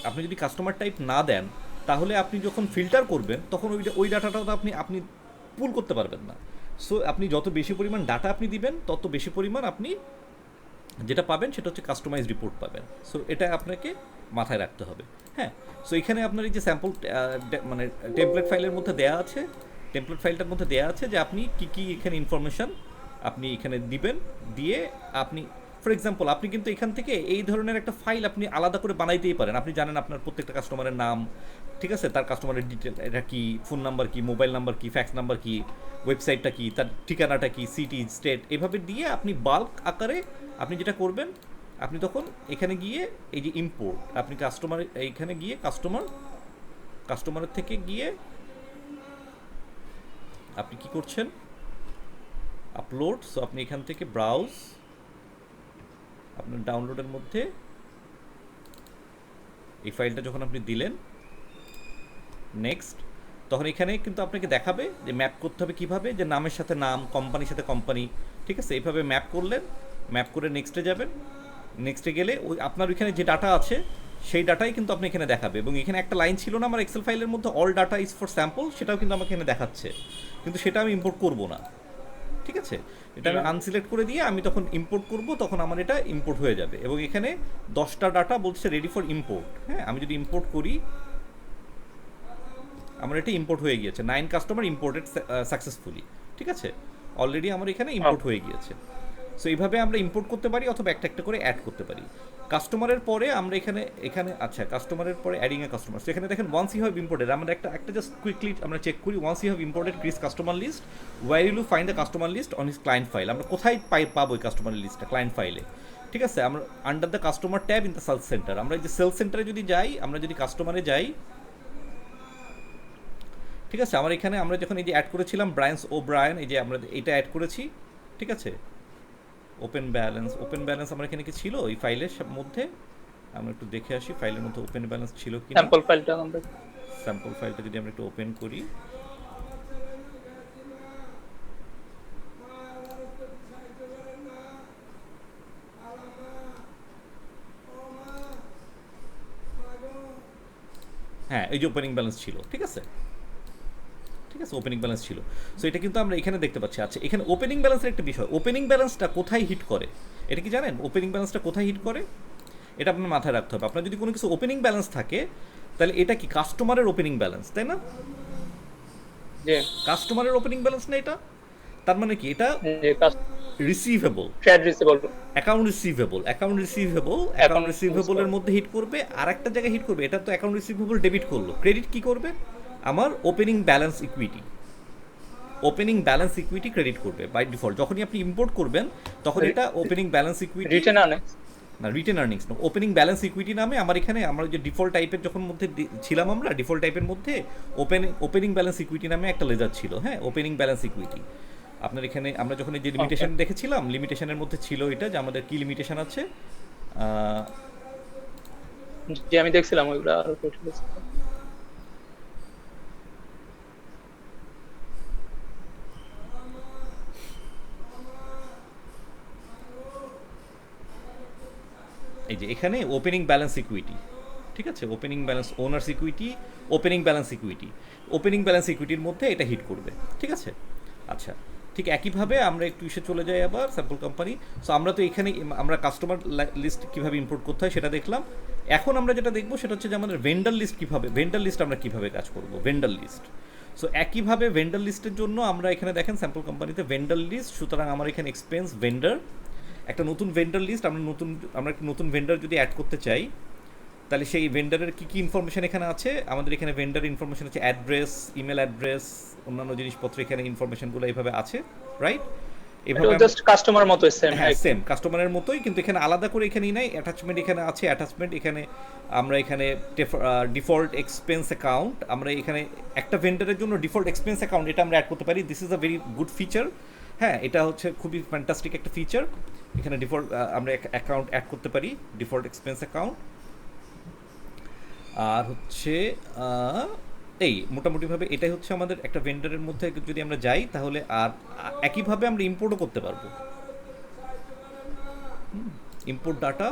আপনি যদি কাস্টমার টাইপ না দেন, তাহলে আপনি যখন ফিল্টার করবেন তখন ওই ডাটাটাও আপনি আপনি পুল করতে পারবেন না। সো আপনি যত বেশি পরিমাণ ডাটা আপনি দিবেন, তত বেশি পরিমাণ আপনি যেটা পাবেন সেটা হচ্ছে কাস্টমাইজ রিপোর্ট পাবেন। সো এটা আপনাকে মাথায় রাখতে হবে। হ্যাঁ, সো এখানে আপনার এই যে স্যাম্পল মানে টেমপ্লেট ফাইলের মধ্যে দেয়া আছে, টেমপ্লেট ফাইলটার মধ্যে দেয়া আছে যে আপনি কী কী এখানে ইনফরমেশান আপনি এখানে দিবেন, দিয়ে আপনি ফর এক্সাম্পল আপনি কিন্তু এখান থেকে এই ধরনের একটা ফাইল আপনি আলাদা করে বানাইতেই পারেন। আপনি জানেন আপনার প্রত্যেকটা কাস্টমারের নাম, ঠিক আছে, তার কাস্টমারের ডিটেল এটা কি, ফোন নাম্বার কি, মোবাইল নাম্বার কি, ফ্যাক্স নাম্বার কি, ওয়েবসাইটটা কি, তার ঠিকানাটা কি, সিটি, স্টেট, এভাবে দিয়ে আপনি বাল্ক আকারে আপনি যেটা করবেন, আপনি তখন এখানে গিয়ে এই যে ইম্পোর্ট, আপনি কাস্টমার এইখানে গিয়ে কাস্টমারের থেকে গিয়ে আপনি কি করছেন, আপলোড। সো আপনি এখান থেকে ব্রাউজ, আপনার ডাউনলোডের মধ্যে এই ফাইলটা যখন আপনি দিলেন, নেক্সট, তখন এখানে কিন্তু আপনাকে দেখাবে যে ম্যাপ করতে হবে কীভাবে, যে নামের সাথে নাম, কোম্পানির সাথে কোম্পানি, ঠিক আছে, এইভাবে ম্যাপ করলেন, ম্যাপ করে নেক্সটে যাবেন। নেক্সটে গেলে ওই আপনার ওইখানে যে ডাটা আছে সেই ডাটাই কিন্তু আপনি এখানে দেখাবে। এবং এখানে একটা লাইন ছিল না আমার এক্সেল ফাইলের মধ্যে, all data is for sample, সেটাও কিন্তু আমাকে এখানে দেখাচ্ছে, কিন্তু সেটা আমি ইম্পোর্ট করব না, ঠিক আছে। এটা আমি আনসিলেক্ট করে দিয়ে আমি তখন ইম্পোর্ট করব, তখন আমার এটা ইম্পোর্ট হয়ে যাবে। এবং এখানে 10টা ডাটা বলছে রেডি ফর ইম্পোর্ট। হ্যাঁ, আমি যদি ইম্পোর্ট করি, আমার এটা ইম্পোর্ট হয়ে গিয়েছে, 9 কাস্টমার ইম্পোর্টেড সাকসেসফুলি, ঠিক আছে, অলরেডি আমার এখানে ইম্পোর্ট হয়ে গিয়েছে। সো এইভাবে আমরা ইম্পোর্ট করতে পারি অথবা একটা একটা করে অ্যাড করতে পারি। কাস্টমারের পরে আমরা এখানে আচ্ছা, কাস্টমারের পরে অ্যাডিং এ কাস্টমার। সো এখানে দেখেন ওয়ান্স ইউ হ্যাভ ইম্পোর্টেড, আমরা একটা জাস্ট কুইকলি আমরা চেক করি, once you have imported Chris customer list, where you find the customer list on his client file. আমরা কোথায় পাবো ওই কাস্টমার লিস্টটা? ক্লায়েন্ট ফাইলে, ঠিক আছে। আমরা under the customer tab in the sales center, আমরা এই যে সেলস সেন্টারে যদি যাই, আমরা যদি কাস্টমারে যাই, ঠিক আছে, আমার এখানে আমরা যখন এই যে অ্যাড করেছিলাম ব্রায়ান্স ও ব্রায়ান, এই যে আমরা এটা অ্যাড করেছি, ঠিক আছে। ওপেন ব্যালেন্স আমার এখানে কি ছিল এই ফাইলের মধ্যে? আমরা একটু দেখে আসি ফাইলের মধ্যে ওপেন ব্যালেন্স ছিল কি না। স্যাম্পল ফাইলটা যদি আমরা একটু ওপেন করি, হ্যাঁ, এই যে ওপেনিং ব্যালেন্স ছিল, ঠিক আছে, ওপেনিং ব্যালেন্স ছিল। সো এটা কিন্তু আমরা এখানে দেখতে পাচ্ছি। আচ্ছা, এখানে ওপেনিং ব্যালেন্সের একটা বিষয়, ওপেনিং ব্যালেন্সটা কোথায় হিট করে, এটা কি জানেন? ওপেনিং ব্যালেন্সটা কোথায় হিট করে এটা আপনার মাথায় রাখতে হবে। আপনার যদি কোনো কিছু ওপেনিং ব্যালেন্স থাকে, তাহলে এটা কি কাস্টমারের ওপেনিং ব্যালেন্স, তাই না? কাস্টমারের ওপেনিং ব্যালেন্স না এটা? তার মানে কি এটা রিসিভেবল, অ্যাকাউন্ট রিসিভেবলের মধ্যে হিট করবে। আর একটা জায়গায় হিট করবে, এটা তো অ্যাকাউন্ট রিসিভেবল ডেবিট করলো, ক্রেডিট কি করবে? আমার ওপেনিং ব্যালেন্স ইকুইটি ক্রেডিট করবে বাই ডিফল্ট। যখনই আপনি ইম্পোর্ট করবেন তখন এটা opening balance equity, written earnings না, ওপেনিং ব্যালেন্স ইকুইটি নামে আমার এখানে, আমরা যে ডিফল্ট টাইপের যখন মধ্যে ছিলাম, আমরা ডিফল্ট টাইপের মধ্যে ওপেনিং ব্যালেন্স ইকুইটি নামে একটা লেজার ছিল। হ্যাঁ, ওপেনিং ব্যালেন্স ইকুইটি আপনার এখানে, আমরা যখন এই যে লিমিটেশন দেখেছিলাম, লিমিটেশনের মধ্যে ছিল এটা, যে আমাদের কি লিমিটেশন আছে, যে আমি দেখছিলাম ওইগুলো আরো এই যে এখানে ওপেনিং ব্যালেন্স ইকুইটি, ঠিক আছে, opening balance owner's equity, opening balance ইকুইটির মধ্যে এটা হিট করবে, ঠিক আছে। আচ্ছা, ঠিক একইভাবে আমরা একটু ইসে চলে যাই আবার স্যাম্পল কোম্পানি। সো আমরা তো এখানে আমরা কাস্টমার লিস্ট কীভাবে ইম্পোর্ট করতে হয় সেটা দেখলাম। এখন আমরা যেটা দেখবো সেটা হচ্ছে যে আমাদের ভেন্ডার লিস্ট আমরা কীভাবে কাজ করবো, ভেন্ডার লিস্ট। সো একইভাবে ভেন্ডার লিস্টের জন্য আমরা এখানে দেখেন স্যাম্পল কোম্পানিতে ভেন্ডার লিস্ট, সুতরাং আমার এখানে এক্সপেন্স ভেন্ডার, একটা নতুন ভেন্ডার লিস্ট, আমরা একটা নতুন ভেন্ডার যদি অ্যাড করতে চাই, তাহলে সেই ভেন্ডারের কী কী ইনফরমেশন এখানে আছে, আমাদের এখানে ভেন্ডার ইনফরমেশন আছে, অ্যাড্রেস, ইমেল অ্যাড্রেস, অন্যান্য জিনিসপত্র, এখানে ইনফরমেশনগুলো এইভাবে আছে, রাইট? এভাবে জাস্ট কাস্টমার মতোই সেম, হ্যাঁ সেম কাস্টমারের মতোই, কিন্তু এখানে আলাদা করে এখানেই নাই, অ্যাটাচমেন্ট এখানে আছে, এখানে আমরা এখানে ডিফল্ট এক্সপেন্স অ্যাকাউন্ট, আমরা এখানে একটা ভেন্ডারের জন্য ডিফল্ট এক্সপেন্স অ্যাকাউন্ট এটা আমরা অ্যাড করতে পারি। This is a very good feature. হ্যাঁ, এটা হচ্ছে খুবই ফ্যান্টাস্টিক একটা ফিচার। এখানে ডিফল্ট আমরা অ্যাকাউন্ট অ্যাড করতে পারি, ডিফল্ট এক্সপেন্স অ্যাকাউন্ট। আর হচ্ছে এই মোটামুটিভাবে এটাই হচ্ছে আমাদের একটা ভেন্ডারের মধ্যে যদি আমরা যাই, তাহলে আর একইভাবে আমরা ইম্পোর্টও করতে পারবো, ইম্পোর্ট ডাটা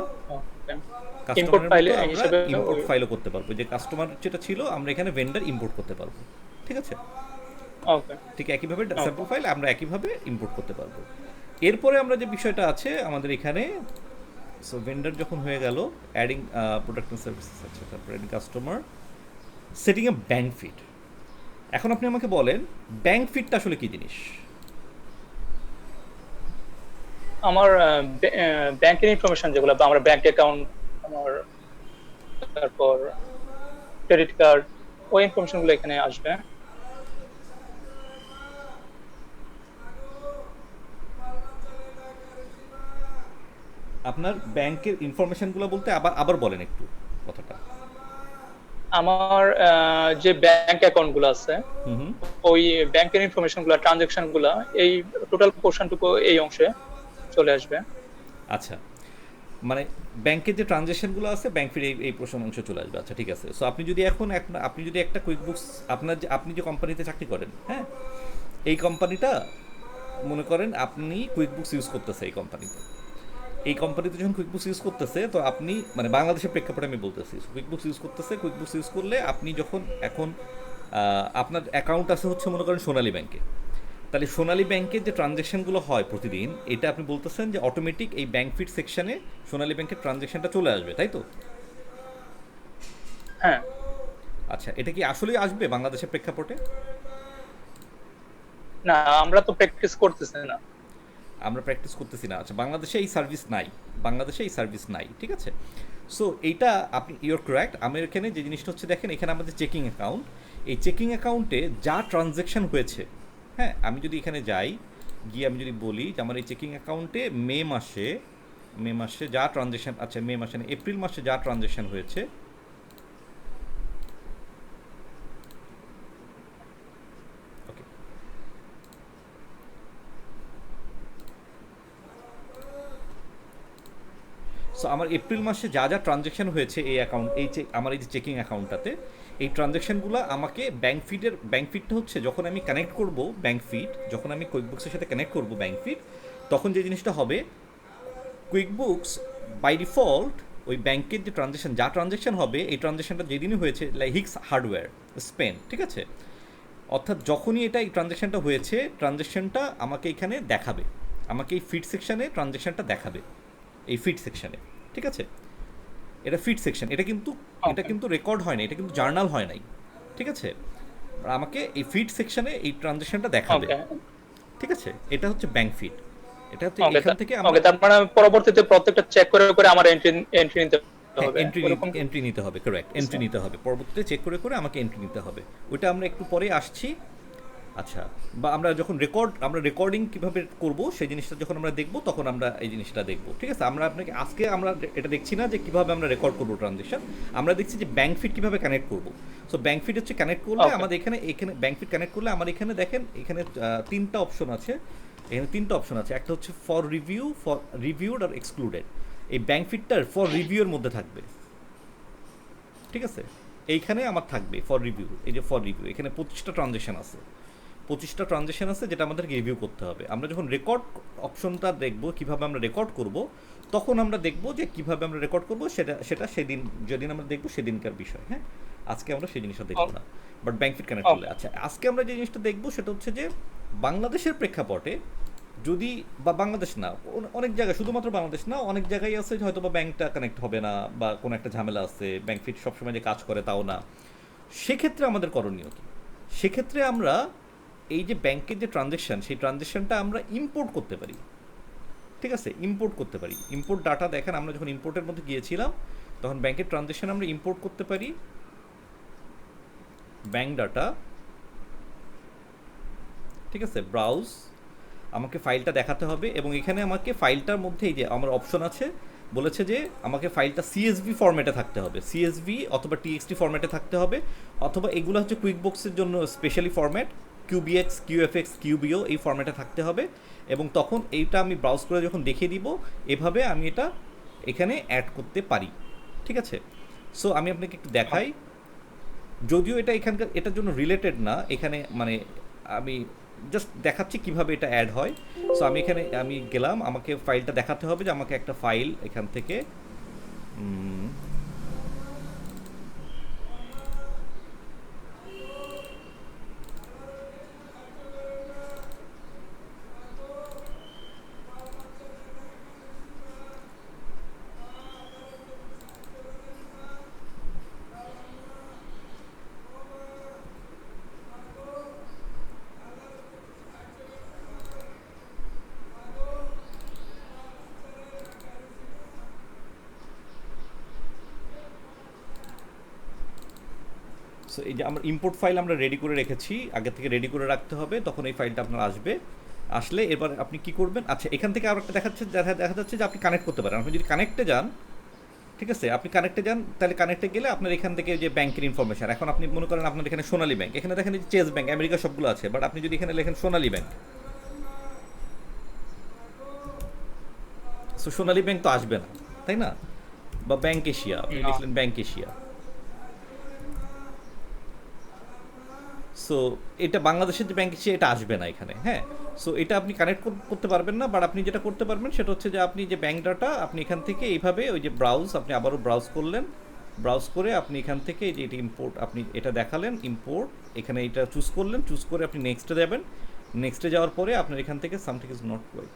কাস্টমারের মধ্যে আমরা ইম্পোর্ট ফাইলও করতে পারবো, যে কাস্টমার যেটা ছিল আমরা এখানে ভেন্ডার ইম্পোর্ট করতে পারবো, ঠিক আছে। ঠিক একইভাবে স্যাম্পল ফাইল আমরা একইভাবে ইম্পোর্ট করতে পারবো। এরপরে আমরা যে বিষয়টা আছে আমাদের এখানে সো ভেন্ডার যখন হয়ে গেল, অ্যাডিং প্রোডাক্ট অ্যান্ড সার্ভিসেস, আচ্ছা, তারপর অ্যাডিং কাস্টমার, সেটিং এ ব্যাংক ফিড। এখন আপনি আমাকে বলেন ব্যাংক ফিডটা আসলে কী জিনিস? আমার ব্যাংকের ইনফরমেশন যেগুলো, বা আমার ব্যাংক অ্যাকাউন্ট, আমার তারপর ক্রেডিট কার্ড, ওই ইনফরমেশন গুলো এখানে আসবে। আপনার ব্যাংকের ইনফরমেশনগুলো বলতে আবার আবার বলেন একটু কথাটা। আমার যে ব্যাংক অ্যাকাউন্ট গুলো আছে, হুম হুম। ওই ব্যাংকের ইনফরমেশন গুলো, ট্রানজাকশন গুলো, এই টোটাল পোর্শনটুকু এই অংশে চলে আসবে। আচ্ছা, মানে ব্যাংকের যে ট্রানজ্যাকশনগুলো আছে ব্যাংক ফিড এই প্রশ্ন অংশ চলে আসবে। আচ্ছা ঠিক আছে। সো আপনি যদি এখন আপনি যদি একটা কুইক বুকস, আপনার যে আপনি যে কোম্পানিতে চাকরি করেন, হ্যাঁ, এই কোম্পানিটা মনে করেন আপনি কুইক বুকস ইউজ করতেছে এই কোম্পানিতে। এই কোম্পানিতে যখন কুইক বুকস ইউজ করতেছে, তো আপনি মানে বাংলাদেশের প্রেক্ষাপটে আমি বলতেছি, কুইক বুকস ইউজ করতেছে। কুইক বুকস ইউজ করলে আপনি যখন এখন আপনার অ্যাকাউন্ট আছে হচ্ছে মনে করেন সোনালী ব্যাংকে, তাহলে সোনালী ব্যাংকের যে ট্রানজ্যাকশনগুলো হয় প্রতিদিন, এটা আপনি বলতেছেন যে অটোমেটিক এই ব্যাংক ফিড সেকশনে সোনালী ব্যাংকের ট্রানজ্যাকশনটা চলে আসবে, তাই তো? হ্যাঁ। আচ্ছা, এটা কি আসলেই আসবে বাংলাদেশের প্রেক্ষাপটে? না, আমরা তো প্র্যাকটিস করতেছি না। আমরা প্র্যাকটিস করতেছি না। আচ্ছা, বাংলাদেশে এই সার্ভিস নাই, বাংলাদেশে এই সার্ভিস নাই, ঠিক আছে। সো এইটা আপনি ইউর কারেক্ট। আমার এখানে যে জিনিসটা হচ্ছে, দেখেন এখানে আমাদের চেকিং অ্যাকাউন্ট, এই চেকিং অ্যাকাউন্টে যা ট্রানজ্যাকশন হয়েছে, হ্যাঁ, আমি যদি এখানে যাই, গিয়ে আমি যদি বলি যে আমার এই চেকিং অ্যাকাউন্টে মে মাসে যা ট্রানজ্যাকশন, আচ্ছা মে মাসে না, এপ্রিল মাসে যা ট্রানজ্যাকশন হয়েছে, ওকে, সো আমার এপ্রিল মাসে যা যা ট্রানজ্যাকশন হয়েছে এই অ্যাকাউন্ট, আমার এই যে চেকিং অ্যাকাউন্টটাতে, এই ট্রানজ্যাকশনগুলো আমাকে ব্যাংক ফিডটা হচ্ছে যখন আমি কানেক্ট করব ব্যাংক ফিড, যখন আমি কুইকবুক্সের সাথে কানেক্ট করব ব্যাংক ফিড, তখন যে জিনিসটা হবে, কুইকবুক্স বাই ডিফল্ট ওই ব্যাংকের যে যা ট্রানজ্যাকশন হবে, এই ট্রানজ্যাকশনটা যেদিনই হয়েছে, লাইক হিক্স হার্ডওয়্যার স্পেন, ঠিক আছে, অর্থাৎ যখনই এই ট্রানজ্যাকশনটা হয়েছে, ট্রানজ্যাকশনটা আমাকে এখানে দেখাবে, আমাকে এই ফিড সেকশনে ট্রানজ্যাকশনটা দেখাবে, এই ফিড সেকশনে, ঠিক আছে। এটা ফিড সেকশন, এটা কিন্তু রেকর্ড হয় না, এটা কিন্তু জার্নাল হয় নাই, ঠিক আছে। আর আমাকে এই ফিড সেকশনে এই ট্রানজ্যাকশনটা দেখাবে, ওকে। ঠিক আছে। এটা হচ্ছে ব্যাংক ফিড। এটা হচ্ছে ওকে। এখান থেকে আমরা ওকে, তার মানে পরবর্তীতে প্রত্যেকটা চেক করে করে আমার এন্ট্রি এন্ট্রি নিতে হবে, এরকম কি? এন্ট্রি নিতে হবে, কারেক্ট, এন্ট্রি নিতে হবে, পরবর্তীতে চেক করে করে আমাকে এন্ট্রি নিতে হবে। ওইটা আমরা একটু পরে আসছি। আচ্ছা, বা আমরা যখন রেকর্ডিং কীভাবে করব সেই জিনিসটা যখন আমরা দেখব, তখন আমরা এই জিনিসটা দেখব, ঠিক আছে। আজকে আমরা এটা দেখছি না যে কীভাবে আমরা রেকর্ড করবো ট্রানজেকশন, আমরা দেখছি যে ব্যাংক ফিড কীভাবে কানেক্ট করব। সো ব্যাংক ফিড হচ্ছে কানেক্ট করলে Okay. আমাদের এখানে ব্যাংক ফিড কানেক্ট করলে আমার এখানে দেখেন, এখানে তিনটা অপশন আছে, এখানে তিনটা অপশন আছে। একটা হচ্ছে ফর রিভিউড আর এক্সক্লুডেড। এই ব্যাংক ফিডটার ফর রিভিউর মধ্যে থাকবে, ঠিক আছে। এইখানে আমার থাকবে ফর রিভিউ, এই যে ফর রিভিউ, এখানে 25টা ট্রানজেকশন আছে, 25টা ট্রানজেকশন আছে, যেটা আমাদেরকে রিভিউ করতে হবে। আমরা যখন রেকর্ড অপশনটা দেখব, কীভাবে আমরা রেকর্ড করব, তখন আমরা দেখব যে কীভাবে আমরা রেকর্ড করব, সেটা সেদিন, যেদিন আমরা দেখব সেদিনকার বিষয়, হ্যাঁ। আজকে আমরা সেই জিনিসটা দেখব না, বাট ব্যাংক ফিড কানেক্ট করলে। আচ্ছা, আজকে আমরা যে জিনিসটা দেখব সেটা হচ্ছে যে বাংলাদেশের প্রেক্ষাপটে, যদি বা বাংলাদেশ না, অনেক জায়গায়, শুধুমাত্র বাংলাদেশ না, অনেক জায়গায় আছে যে হয়তো বা ব্যাংকটা কানেক্ট হবে না, বা কোনো একটা ঝামেলা আছে, ব্যাংক ফিড সবসময় যে কাজ করে তাও না। সেক্ষেত্রে আমাদের করণীয় কী? সেক্ষেত্রে আমরা এই যে ব্যাংকের যে ট্রানজ্যাকশন, সেই ট্রানজ্যাকশনটা আমরা ইম্পোর্ট করতে পারি, ঠিক আছে, ইম্পোর্ট করতে পারি। ইম্পোর্ট ডাটা, দেখেন আমরা যখন ইম্পোর্টের মধ্যে গিয়েছিলাম, তখন ব্যাংকের ট্রানজ্যাকশন আমরা ইম্পোর্ট করতে পারি, ব্যাংক ডাটা, ঠিক আছে, ব্রাউজ, আমাকে ফাইলটা দেখাতে হবে, এবং এখানে আমাকে ফাইলটার মধ্যে এই যে আমার অপশন আছে, বলেছে যে আমাকে ফাইলটা সিএসভি ফরম্যাটে থাকতে হবে, সিএসভি অথবা টিএক্সটি ফরম্যাটে থাকতে হবে, অথবা এগুলো হচ্ছে কুইকবুক্সের জন্য স্পেশালি ফরম্যাট, কিউবিএক্স, কিউএফএক্স, কিউবিও, এই ফরম্যাটে থাকতে হবে। এবং তখন এইটা আমি ব্রাউজ করে যখন দেখিয়ে দিব, এভাবে আমি এটা এখানে অ্যাড করতে পারি, ঠিক আছে। সো আমি আপনাকে একটু দেখাই, যদিও এটা এটার জন্য রিলেটেড না, এখানে মানে আমি জাস্ট দেখাচ্ছি কিভাবে এটা অ্যাড হয়। সো আমি গেলাম, আমাকে ফাইলটা দেখাতে হবে, যে আমাকে একটা ফাইল এখান থেকে সো এই যে আমরা ইম্পোর্ট ফাইল আমরা রেডি করে রেখেছি, আগে থেকে রেডি করে রাখতে হবে, তখন এই ফাইলটা আপনার আসবে। আসলে এবার আপনি কি করবেন, আচ্ছা এখান থেকে আর একটা দেখা যাচ্ছে যে আপনি কানেক্ট করতে পারেন। আপনি যদি কানেক্টে যান, ঠিক আছে, আপনি কানেক্টে যান, তাহলে কানেক্টে গেলে আপনার এখান থেকে যে ব্যাংকের ইনফরমেশন, এখন আপনি মনে করেন আপনার এখানে সোনালী ব্যাংক, এখানে দেখেন যে চেস ব্যাংক, আমেরিকা সবগুলো আছে, বাট আপনি যদি এখানে লেখেন সোনালী ব্যাংক, সো সোনালী ব্যাংক তো আসবে না, তাই না? বা ব্যাংক এশিয়া, আপনি না। লিখলেন ব্যাংক এশিয়া, সো এটা বাংলাদেশের যে ব্যাংক এশিয়া এটা আসবে না এখানে, হ্যাঁ। সো এটা আপনি কানেক্ট করতে পারবেন না, বাট আপনি যেটা করতে পারবেন সেটা হচ্ছে যে আপনি যে ব্যাংক ডাটা আপনি এখান থেকে এইভাবে ওই যে ব্রাউজ, আপনি আবারও ব্রাউজ করলেন, ব্রাউজ করে আপনি এখান থেকে এই যে এটা ইম্পোর্ট, আপনি এটা দেখালেন ইম্পোর্ট, এখানে এটা চুজ করলেন, চুজ করে আপনি নেক্সটে যাবেন, নেক্সটে যাওয়ার পরে আপনার এখান থেকে something is not quite,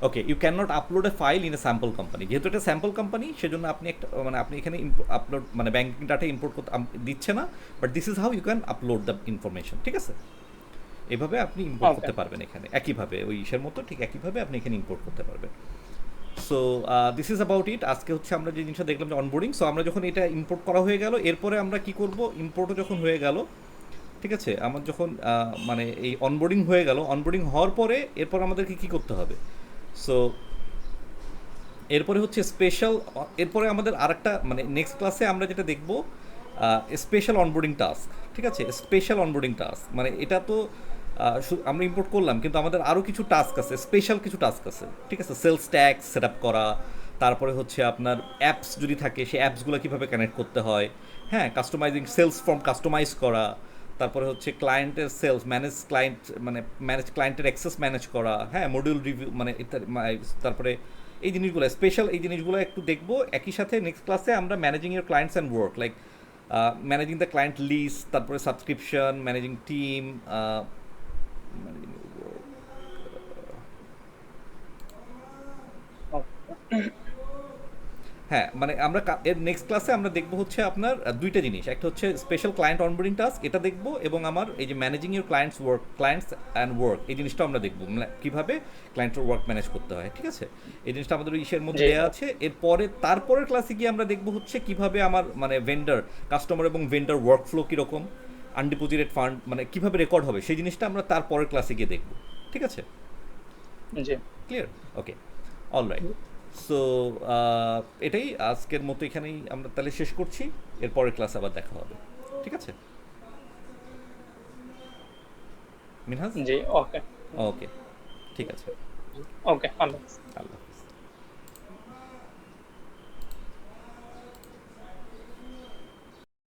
okay, you can not upload a file in a sample company, যেহেতু এটা স্যাম্পল কোম্পানি সেজন্য আপনি একটা মানে আপনি এখানে আপলোড মানে ব্যাংকিং ডাটা ইম্পোর্ট করতে দিচ্ছে না, but this is how you can upload the information, ঠিক আছে? এভাবে আপনি ইম্পোর্ট ওকে। করতে পারবেন এখানে, একইভাবে ওই ইসের মতো ঠিক একইভাবে আপনি এখানে ইম্পোর্ট করতে পারবেন। So this is about it. আজকে হচ্ছে আমরা যে জিনিসটা দেখলাম যে অনবোর্ডিং। সো আমরা যখন এটা ইম্পোর্ট করা হয়ে গেল, এরপরে আমরা কি করব, ইম্পোর্টও যখন হয়ে গেল, ঠিক আছে, আমার যখন মানে এই অনবোর্ডিং হয়ে গেল, অনবোর্ডিং হওয়ার পরে এরপর আমাদেরকে কি করতে হবে, সো এরপরে হচ্ছে স্পেশাল, এরপরে আমাদের আরেকটা মানে নেক্সট ক্লাসে আমরা যেটা দেখব স্পেশাল অনবোর্ডিং টাস্ক, ঠিক আছে? স্পেশাল অনবোর্ডিং টাস্ক মানে এটা তো আমরা ইম্পোর্ট করলাম, কিন্তু আমাদের আরও কিছু টাস্ক আছে, স্পেশাল কিছু টাস্ক আছে, ঠিক আছে? সেলস ট্যাক্স সেট আপ করা, তারপরে হচ্ছে আপনার অ্যাপস যদি থাকে সেই অ্যাপসগুলো কীভাবে কানেক্ট করতে হয়, হ্যাঁ, কাস্টমাইজিং সেলস ফর্ম কাস্টমাইজ করা, তারপরে হচ্ছে ক্লায়েন্টের সেলস ম্যানেজ, ক্লায়েন্ট মানে ম্যানেজ ক্লায়েন্টের অ্যাক্সেস ম্যানেজ করা, হ্যাঁ, মডিউল রিভিউ মানে তারপরে এই জিনিসগুলো স্পেশাল, এই জিনিসগুলো একটু দেখবো। একই সাথে নেক্সট ক্লাসে আমরা managing your clients and work, like managing the client list, তারপরে subscription, managing team, managing work, হ্যাঁ, মানে আমরা এর নেক্সট ক্লাসে আমরা দেখবো হচ্ছে আপনার দুইটা জিনিস, একটা হচ্ছে স্পেশাল ক্লায়েন্ট অনবোর্ডিং টাস্ক, এটা দেখবো, এবং আমার এই যে managing your clients work, clients and work, এই জিনিসটা আমরা দেখবো, মানে কীভাবে ক্লায়েন্টের ওয়ার্ক ম্যানেজ করতে হয়, ঠিক আছে? এই জিনিসটা আমাদের ইসের মধ্যে জি। দেওয়া আছে। এরপরে তারপরের ক্লাসে গিয়ে আমরা দেখবো হচ্ছে কীভাবে আমার মানে ভেন্ডার, কাস্টমার এবং ভেন্ডার ওয়ার্ক ফ্লো কীরকম, আনডিপোজিটেড ফান্ড মানে কীভাবে রেকর্ড হবে, সেই জিনিসটা আমরা তারপরের ক্লাসে গিয়ে দেখবো, ঠিক আছে? জি। ক্লিয়ার? ওকে, অলরাইট। সো এটাই আজকের মতো, এখানেই আমরা তাহলে শেষ করছি, এরপরের ক্লাস আবার দেখা হবে, ঠিক আছে মিনহাজ? জি। ওকে। ওকে, ঠিক আছে, ওকে। আল্লাহ হাফেজ। আল্লাহ।